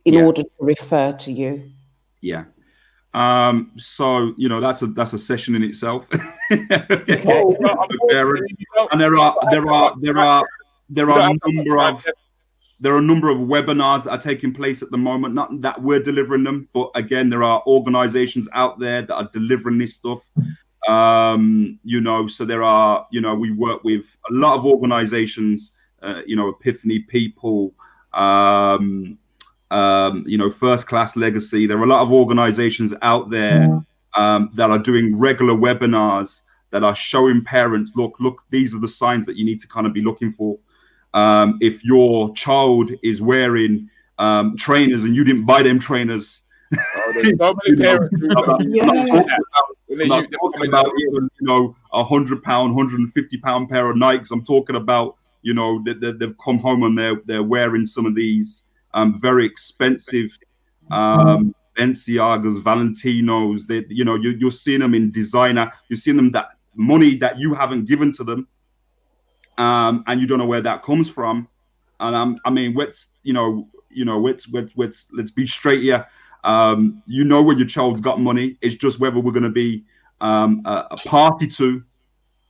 in order to refer to you? Yeah. So, you know, that's a session in itself. And there are a number of webinars that are taking place at the moment. Not that we're delivering them, but again, there are organizations out there that are delivering this stuff. You know, so there are, you know, we work with a lot of organizations, you know, Epiphany People, First Class Legacy. There are a lot of organizations out there that are doing regular webinars that are showing parents, look, these are the signs that you need to kind of be looking for. If your child is wearing trainers and you didn't buy them trainers, there's so many parents. I'm not talking about even, £100, £150 pair of Nikes. I'm talking about, they've come home and they're wearing some of these very expensive Balenciagas, Valentinos. You're seeing them in designer. You're seeing them that money that you haven't given to them, and you don't know where that comes from. And let's be straight here. When your child's got money. It's just whether we're going to be a party to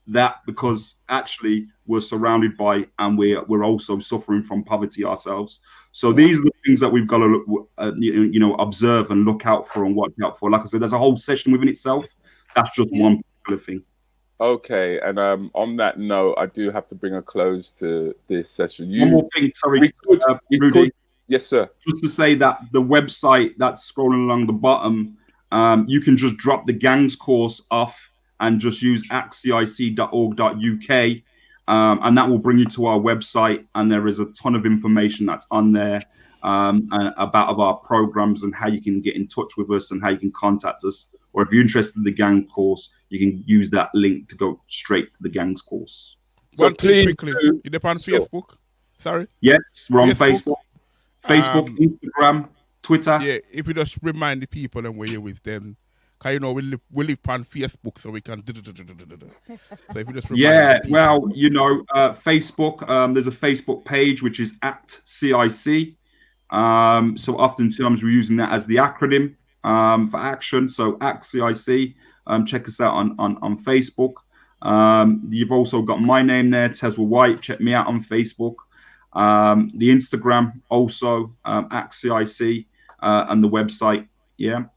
that, because actually we're surrounded by, and we're also suffering from poverty ourselves. So these are the things that we've got to observe and look out for and watch out for. Like I said, there's a whole session within itself. That's just one particular thing. Okay, and on that note, I do have to bring a close to this session. One more thing, sorry, Rudi. Yes, sir. Just to say that the website that's scrolling along the bottom, you can just drop the gangs course off and just use accic.org.uk, and that will bring you to our website. And there is a ton of information that's on there about our programs and how you can get in touch with us and how you can contact us. Or if you're interested in the gang course, you can use that link to go straight to the gangs course. One thing quickly, you're on Facebook? Sorry? Yes, we're on Facebook. Instagram, Twitter. Yeah, if you just remind the people and where you're with them, because we live on Facebook, so we can. So if you just remind Facebook. There's a Facebook page which is @CIC. So oftentimes we're using that as the acronym for action. So @CIC. Check us out on Facebook. You've also got my name there, Teswal White. Check me out on Facebook. The Instagram also @CIC, and the website,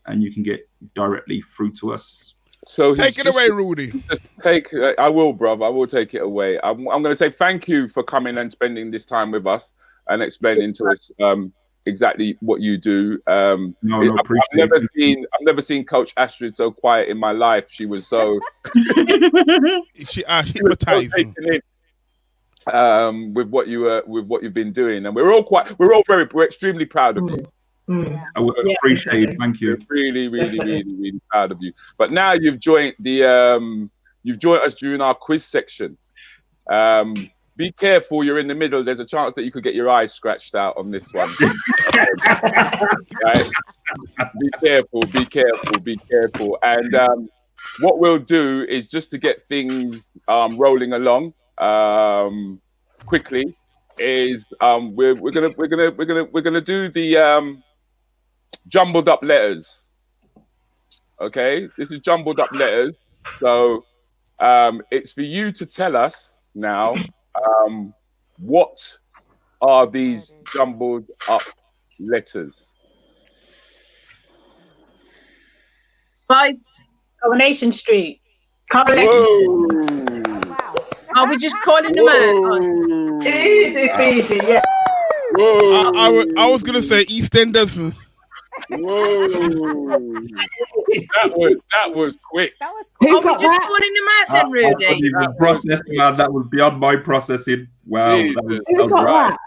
and you can get directly through to us. So take it away, Rudi. I will, bruv. I will take it away. I'm going to say thank you for coming and spending this time with us and explaining to us exactly what you do. I've never seen Coach Astrid so quiet in my life. She was so she hypnotizing. With what you've been doing, and we're extremely proud of you. I would appreciate it. Thank you. Really, really, really, really proud of you. But now you've joined us during our quiz section. Be careful, you're in the middle. There's a chance that you could get your eyes scratched out on this one. Right? Be careful. And what we'll do is, just to get things rolling along quickly, is we're gonna do the jumbled up letters. Okay, this is jumbled up letters. So it's for you to tell us now. What are these jumbled up letters? Spice. Coronation Street. Are we just calling them out? Easy peasy, yeah. I was going to say EastEnders. Whoa. That was quick. Are we just calling them out then, Rudi? That was beyond my processing. Wow. Who got that?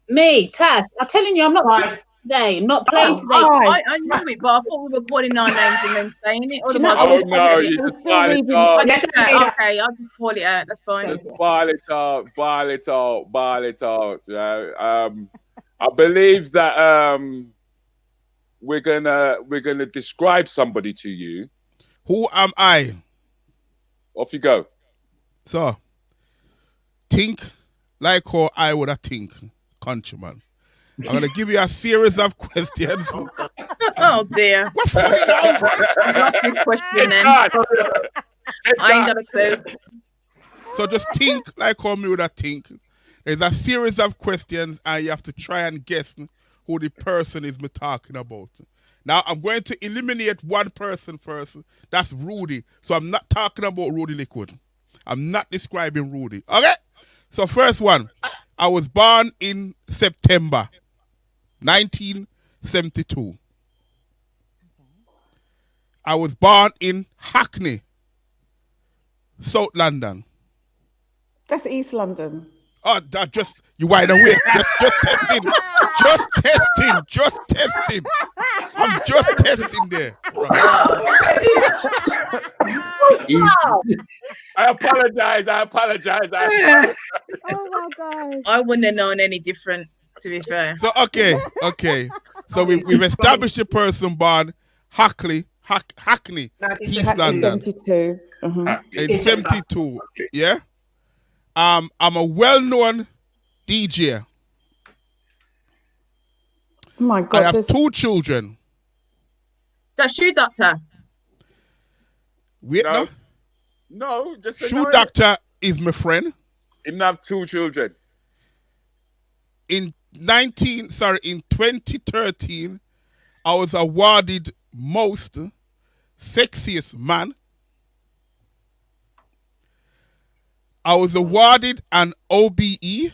Me, Tash. I'm telling you, I'm not playing today. I'm not playing today. I knew it, but I thought we were calling our names and then saying it. Otherwise, you just file it up. Okay, I'll just call it out. That's fine. Just file it up. I believe that we're gonna describe somebody to you. Who am I? Off you go. So, think like how I would have think, countryman. I'm gonna give you a series of questions. Oh dear. What's funny now? What's this question then? I ain't got a clue. So just think like how me would have think. There's a series of questions and you have to try and guess who the person is me talking about. Now, I'm going to eliminate one person first. That's Rudi. So I'm not talking about Rudi Lickwood. I'm not describing Rudi. Okay? So first one. I was born in September. 1972. I was born in Hackney, South London. That's East London. Oh, that just you wide awake. Just testing. Just testing. I'm just testing there. I apologize. Oh my God. I wouldn't have known any different, to be fair. So okay. So we've established a person born Hackney, East London. 72. In 72. Yeah. I'm a well-known DJ. Oh my God. I have 2 children. Is that Shoe Doctor? Wait, no, just say Shoe no. Doctor is my friend. Him have 2 children. In 2013, I was awarded most sexiest man. I was awarded an OBE.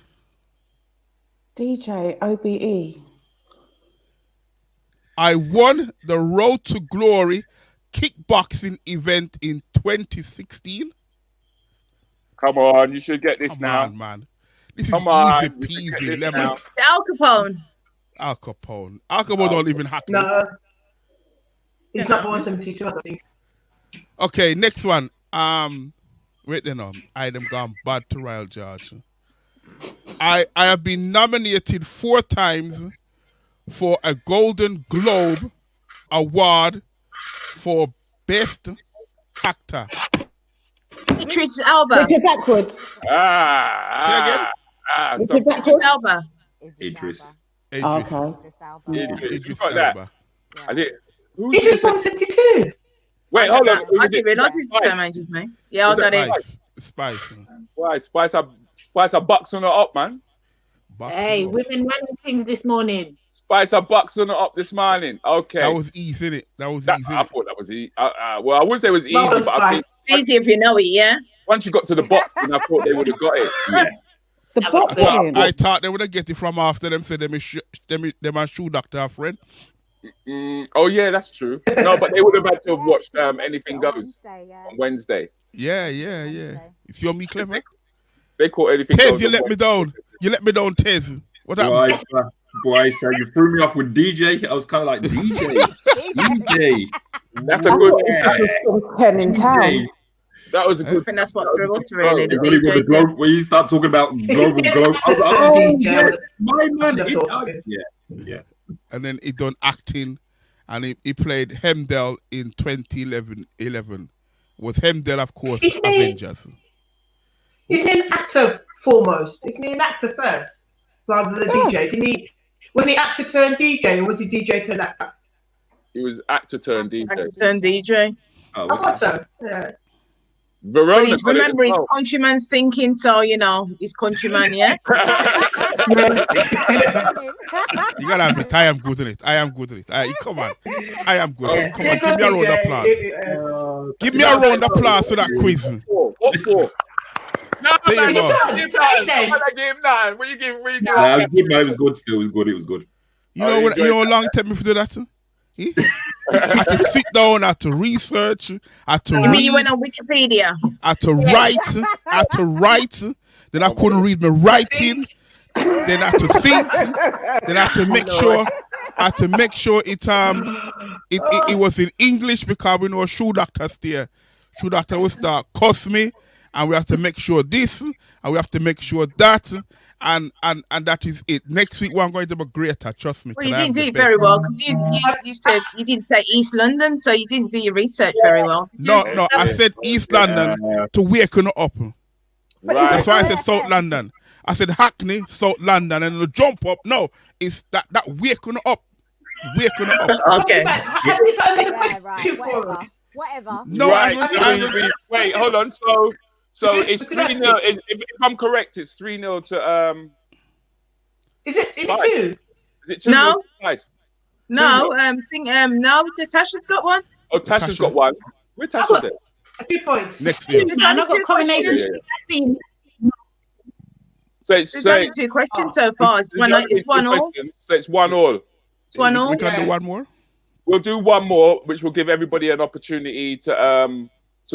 DJ OBE. I won the Road to Glory kickboxing event in 2016. Come on, you should get this now. Come on, man. This Come is on, easy you should peasy get this lemon. now. Al Capone. Al Capone don't even hack me. No. He's not born 72, I don't think. Okay, next one. Wait then I am gone bad to Royal George. I have been nominated 4 times for a Golden Globe Award for Best Actor. Idris Elba. Richard Blackwood. Idris Elba. Idris. Okay. Idris Elba. Idris from 72. Wait, hold on. I didn't realise it's the same age as me. Yeah, I got it. Spice. Why? Spice a bucks on the up, man. Hey, women running things this morning. Spice a bucks on the up this morning. Okay. That was easy, innit? I thought that was easy. Well, I wouldn't say it was easy, but I think easy if you know it, yeah? once you got to the box, then I thought they would have got it. Yeah. The box. I thought they would have get it from after them. Say them a Shoe Doctor, a friend. Oh yeah, that's true. No, but they would have had to have watched Anything Goes on Wednesday. Yeah. You see me clever? They caught Anything Tez, Goes. you let me down. You let me down, Tez. What happened? Boy, so you threw me off with DJ. I was kind of like DJ. That's a good pen in town. That was a good. And that's what threw us really. The When DJ. you start talking about global, my man. Yeah. And then he done acting, and he played Hemdell in 2011. Was Hemdell, of course, Avengers. Isn't he an actor foremost? Isn't he an actor first, rather than a DJ? Wasn't he actor turned DJ, or was he DJ turned actor? He was actor turned DJ. Actor turned DJ. I thought so. Yeah. Verona, remember, his countryman's thinking, so his countryman, yeah. You gotta admit, I am good at it. Come on, I am good. Come on, give me a round of applause. Give me a round of applause for that quiz. What for? No, There you go. Give 9. What you give? It was good. Still, it was good. You know how long it took me to do that? I had to sit down, I had to research, I had to read. You went on Wikipedia? I had to write. Then I couldn't read my writing. Then I had to think. Then I had to make sure. It was in English, because we know Shoe Doctor's there. Shoe Doctor will start cuss me, and we have to make sure this, and we have to make sure that. And that is it. Next week we're going to be greater. Trust me. Well, you didn't do it very well, because you said you didn't say East London, so you didn't do your research very well. No, I said East London to waken up. Right. That's why I said South London. I said Hackney, South London, and the jump up. No, it's that waking up. Okay. Have you got another question for us? Whatever. No, right. Wait, hold on. So it's 3-0. If I'm correct, it's 3-0 to Is it 2? Is it 2? No. Nice. No, no. Natasha's got one. Oh, Tasha's got one. Where Tasha's at? 2 points. Next year. Man, I've got coronation. So There's only 2 questions so far. It's one all. So it's 1 all. It's 1 all. We can do one more. We'll do one more, which will give everybody an opportunity to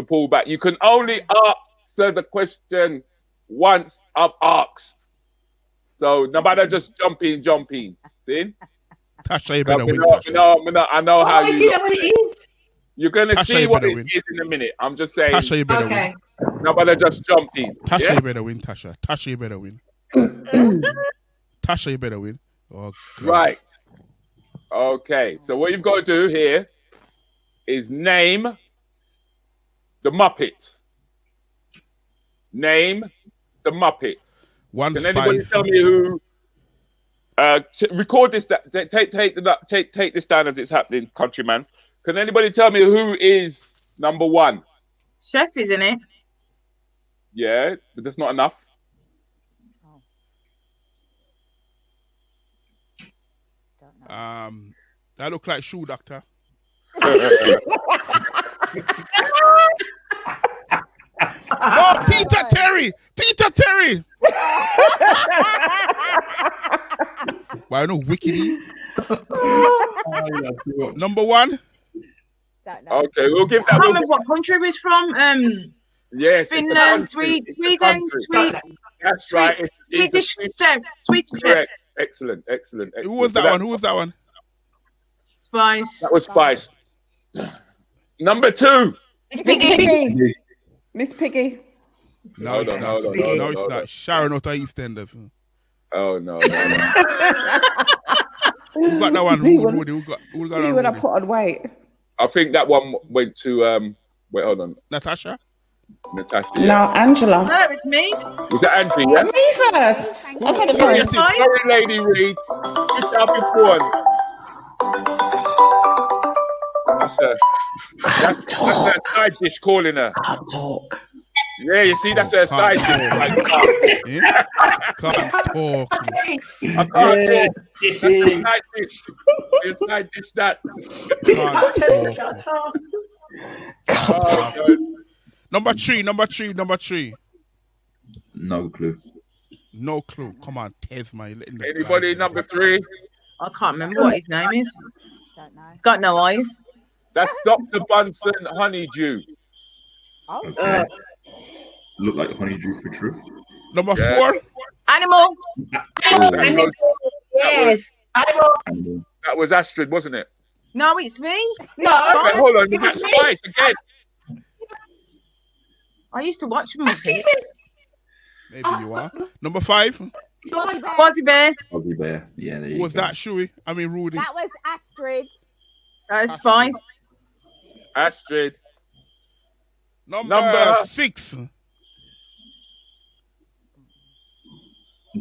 pull back. You can only answer the question once I've asked. So no matter, just jump in. See? Tasha, you better win. I know how you know what it is. You're going to Tasha, see you what better it win. is in a minute. I'm just saying. Tasha, you better win. No matter, just jump in. Tasha, yeah? you better win, Tasha. Tasha, you better win. Tasha, you better win. Oh, God. Right. Okay. So what you've got to do here is name the Muppet. Name the Muppet. Can anybody tell me who? Record this. Take this down as it's happening, countryman. Can anybody tell me who is number 1? Chef, isn't it? Yeah, but that's not enough. That look like Shoe Doctor. No, Peter Terry. Why no wickedy? Number 1. Don't know. Okay, we'll give that. I can't remember what country it was from. Yes, Finland, Sweden. That's right. It's Swedish chef. Swedish chef. correct. Excellent. Who was that one? Spice. That was Spice. Number 2. Miss Piggy. No, it's not. Sharon out of EastEnders. Oh no. Who got that one? Who got Who that would I one? put on weight? I think that one went to wait, hold on. Natasha. Yeah. No, Angela. No, it was me. Was that Angie? Yeah. Me first. I said it first. Sorry, Lady Reid. You shall be born. That's her side dish calling her. Can't talk. Yeah, you see, that's her side dish. Can't talk. I can't talk. That's her side dish. Your side dish that. Can't talk. Number three. No clue. No clue. Come on, Tez, man. Anybody number 3? I can't remember what his name is. Don't know. He's got no eyes. That's Dr. Bunsen Honeydew. Okay. Look like honeydew for truth. Number 4. Animal. Yes. Animal. That was Astrid, wasn't it? No, it's me. No, Wait, hold on, you got Spice again. I used to watch Muppets. Maybe you are. Number 5. Fuzzy Bear. Fuzzy Bear. Yeah, there you Who was go. that, Shuey? I mean, Rudi. That was Astrid. Spice. Astrid. Number 6.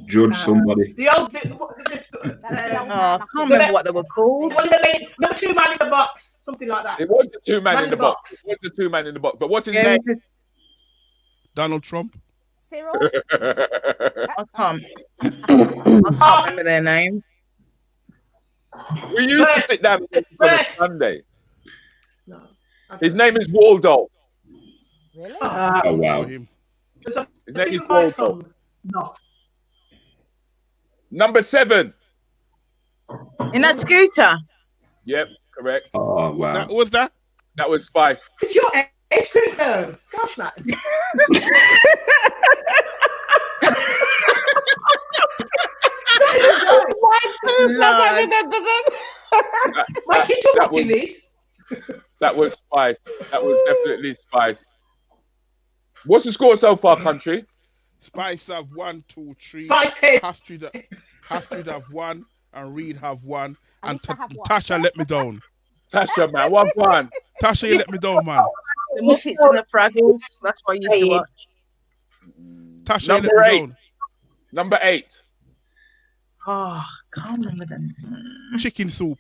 Judge somebody. The old. I can't remember what they were called. Number 2 man in the box, something like that. It was the 2 man in the box. It was the 2 man in the box. But what's his name? Donald Trump. Cyril. I can't remember their names. We used to sit down on a Sunday. No. His name is Waldo. Really? Oh wow. His name is Waldo. No. Number 7. In that scooter. Yep, correct. Oh wow. Who was that? That was Spice. It's your age group though. Gosh, man. I remember them. My kids are watching this. That was Spice. That was definitely Spice. What's the score so far, country? Spice have 1, 2, 3. Spice 10. Astrid have 1, and Reid have 1, and used to have one. Tasha let me down. Tasha, man, 1-1. Tasha, you let me down, man. The Muppets and the Fraggles. That's what I used to watch. Tasha, Number you let me 8. down. Number 8. Oh, can't remember them. Chicken soup.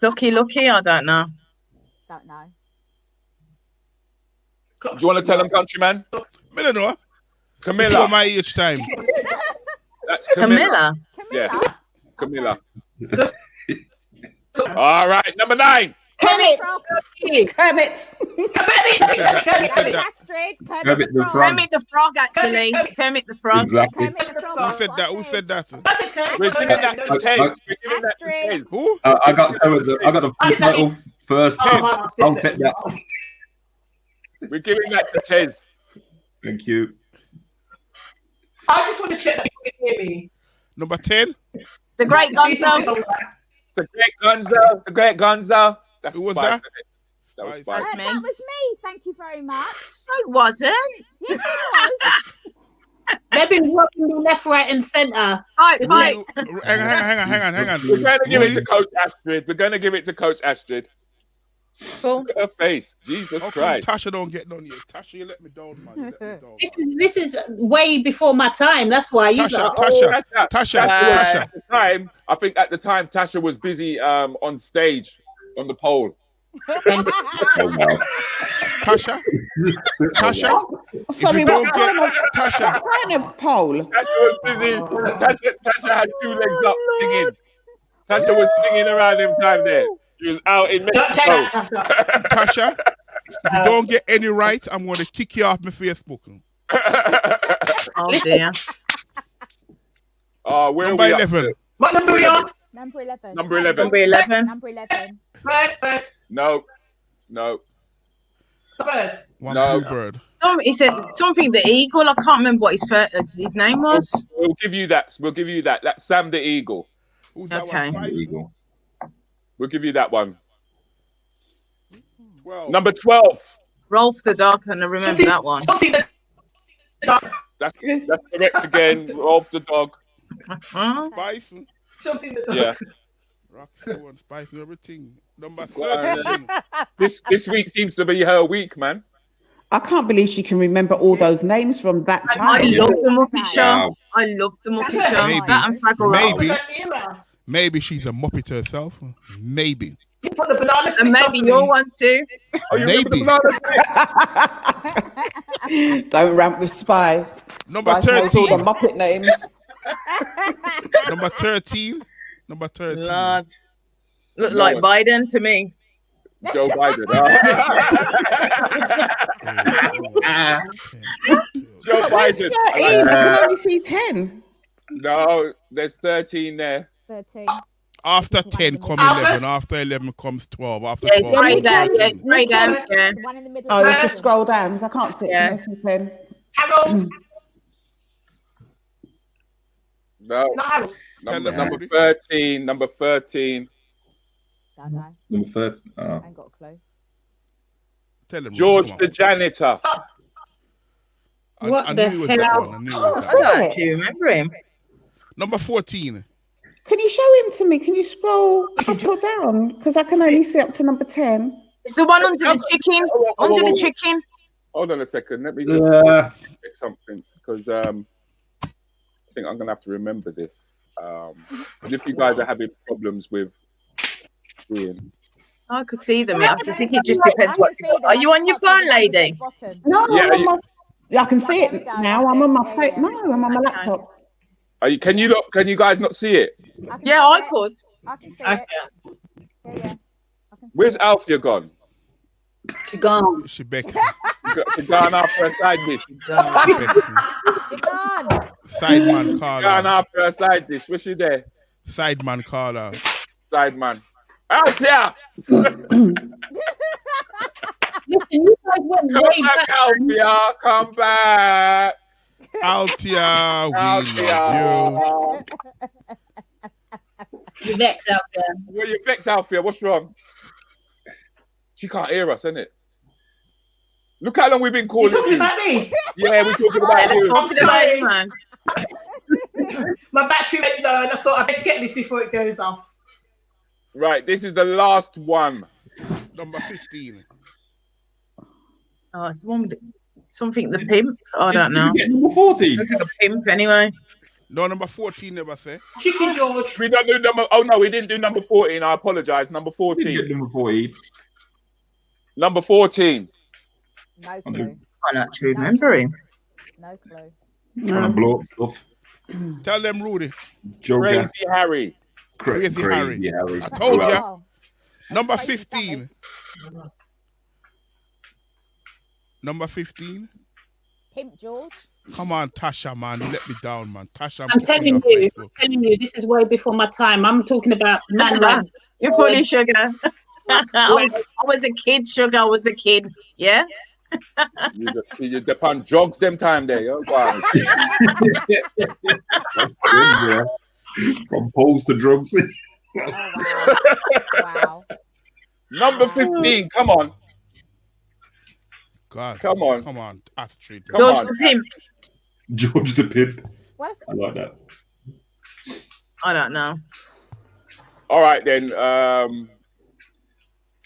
Lucky, I don't know. Don't know. Do you want to tell them, countryman? I don't know. Camilla. Before my age time. That's Camilla. Camilla? Yeah, Camilla. All right, number 9. Kermit. Kermit the Frog, actually. It's Kermit the Frog. Exactly. Who said that? Who said that? We're giving that to Tez. We're giving that to Tez. Who? I got the title first. I'll take that. We're giving that to Tez. Thank you. I just want to check that you can hear me. Number 10. The Great Gonzo. The Great Gonzo. The Great Gonzo. That's Who was Spice, that? isn't it? That was That Spice. was me. Thank you very much. It wasn't. Yes, it was. They've been working me left, right, and centre. Right. Hang on. We're going to give it to Coach Astrid. We're going to give it to Coach Astrid. Cool. Look at her face. Jesus How come Christ. Tasha don't get none yet? Tasha, you let me down, man. You let me down. This is way before my time. That's why you Tasha, lot. Tasha. At the time, I think at the time Tasha was busy on stage on the pole. Tasha. Sorry, what kind of Tasha. what kind of poll? Tasha was busy. Tasha had 2 legs up singing. Tasha was singing around him time there. She was out in Mexico. Tasha, if you don't get any right, I'm going to kick you off my Facebook. Oh dear. Where Number are we 11. What number are we on? Number 11. Number 11. Number 11. Number 11. Bird. No. Bird. One No. blue bird. He said something the Eagle. I can't remember what his name was. We'll give you that. We'll give you that. That's Sam the Eagle. Who's that Okay. one? Spice? Eagle. We'll give you that one. 12. Number 12. Rolf the Dog, and I remember that one. That's correct again. Rolf the Dog. Spice. Something that Yeah. Rock, and Spice and everything. Number 13. This week seems to be her week, man. I can't believe she can remember all those names from that I time. love the Muppet Show. Wow. I love the Muppet Show. Maybe. That and Fraggle Rock. Maybe she's a Muppet herself. Maybe. You put the banana And maybe you're one too. Oh, you remember Maybe. the banana? Don't ramp with Spice. Number Spice knows all 13. the Muppet names. Number 13. Number 13. Lord. Look like Biden to me. Joe Biden. Joe Biden. I can only see 10. No, there's 13 there. 13. After 10 come 11. After 11 comes 12. After Yeah, 12 right comes there. 13. Yeah, right there. Yeah. The one in the middle. Oh, you have to scroll down because I can't see Yeah. it. Harold. No. Not Harold. Number 13. Number 13. Don't know. Number 13. I ain't got a clue. Tell him. George come on. the janitor. What I the knew it was that hell? one. I knew it was I that one. don't actually remember him. Number 14. Can you show him to me? Can you scroll up or down? Because I can only see up to number 10. It's the one under the chicken. Under the chicken. Hold on a second. Let me just check something because I think I'm gonna have to remember this. If you guys are having problems with seeing. I could see them. I think it just depends what you got. Are you on your phone, lady? No, Yeah, I'm on my, I can see it now. I'm on my phone. No, I'm on my laptop. Are you? Can you guys not see it? Yeah, I could. I can see it. Yeah. Where's Alfia gone? She gone. She begs. She gone after a side dish. She gone. Sideman call Gone her. after a side dish. Where's she there? Sideman call her. Sideman. Alfia! Listen, you guys went Come way back, back. Alfia. Come back. Altia, we love you. You vex out there. Well, you vex, Alfia. What's wrong? She can't hear us, innit? Look how long we've been calling You talking you. about me? Yeah, we're talking about you. I'm sorry, man. My battery went low, and I thought I best get this before it goes off. Right, this is the last one. Number 15. Oh, it's the one with something the pimp. I don't know. Number 14. Looks like a pimp anyway. No, number 14 never say. Chicken George. We don't do number. Oh no, we didn't do number 14. I apologise. Number 14. Number 14. Number 14. No clue. I don't actually remember him. No clue. Trying to blow up stuff. Tell them, Rudy. Joker. Crazy Harry. Crazy Harry. Harry. I told Oh. ya. Number 15. Number 15. Pimp George. Come on, Tasha, man. You let me down, man. Tasha, I'm telling you, this is way before my time. I'm talking about man. You're funny, Sugar. I was a kid, Sugar. I was a kid. Yeah. You depend drugs them time there. Yo. Wow. From poles to drugs. Wow. Number 15. Come on. God. Come on. Come on, Astrid. George the Pimp. George the Pimp. What is I like that. I don't know. All right then.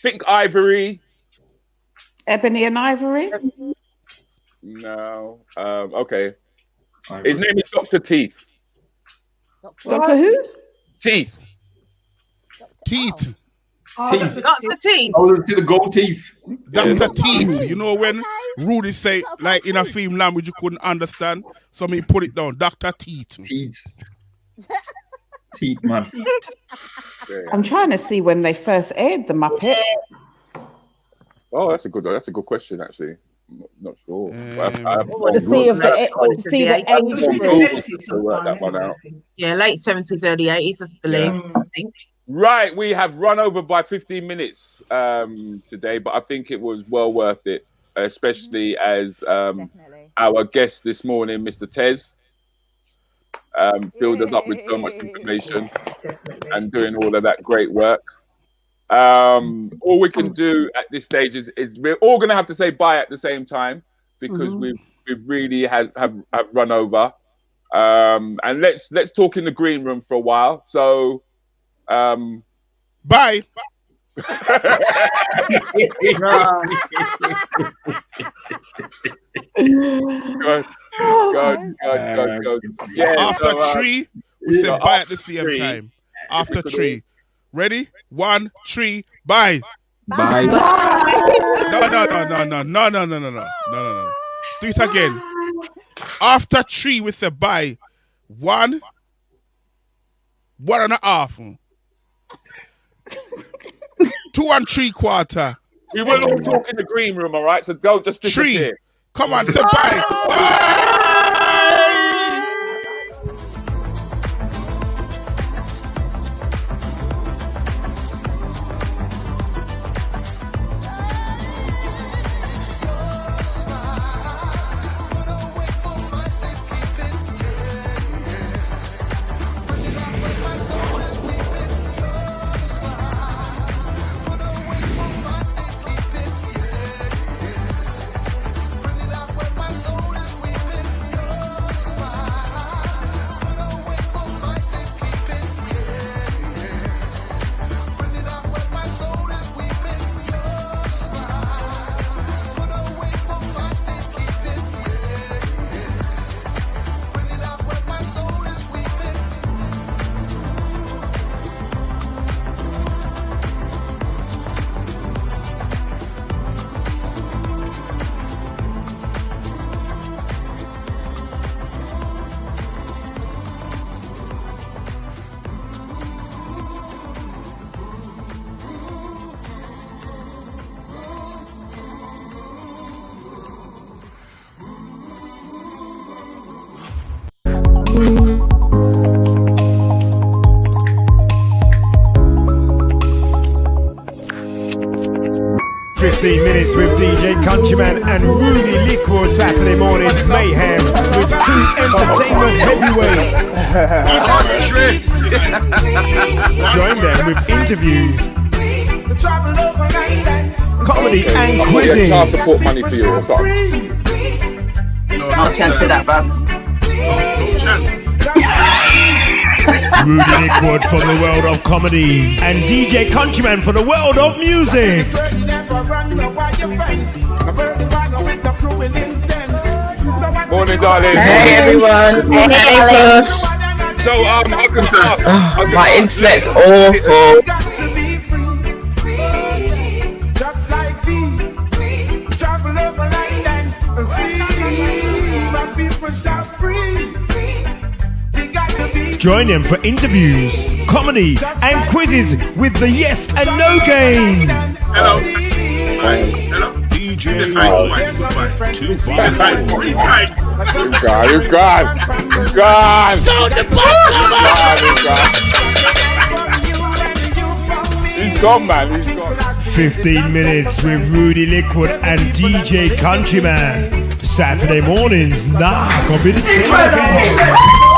Think Ivory. Ebony and Ivory? No. Okay. His name is Dr. Teeth. Doctor who? Teeth. Teeth. Teeth. Dr. Teeth. I want to see the gold teeth. Dr. Teeth. You know when Rudi say, like in a film language you couldn't understand, so me put it down. Dr. Teeth. Teeth. Teeth, man. I'm trying to see when they first aired the Muppets. Oh, that's a good question actually. I'm not sure. To see if the age to work that one out. Yeah, late 70s, early 80s, I believe. I think. Right, we have run over by 15 minutes today, but I think it was well worth it, especially as our guest this morning, Mr. Tez, filled us up with so much information and doing all of that great work. All we can do at this stage is we're all going to have to say bye at the same time because we've really have run over. And let's talk in the green room for a while. So. Bye. Go. Yeah, after 3, we say bye at the same time. After 3. Ready? 1, 3, bye. Bye. No. Do it again. After 3, we say bye. 1, 1.5. 2 3/4. We will all talk in the green room, all right? So go just 3. Come on, say bye. Bye. 15 minutes with DJ Countryman and Rudi Lickwood. Saturday morning mayhem with true entertainment heavyweight. Join them with interviews, comedy and quizzes. Child support money for you or something. I'll cancel that, Babs. No chance. Rudi Lickwood from the world of comedy and DJ Countryman for the world of music. Morning, darling. Hey, everyone. Hey, Push. So, I can start. My internet's awful. Join them for interviews, comedy, and quizzes with the Yes and No game. Hello. Hello. DJ goodbye. 3 times. You gone. So the He's gone, man. He's gone. 15 minutes with Rudi Lickwood and DJ Countryman. Saturday mornings, gonna be the same again.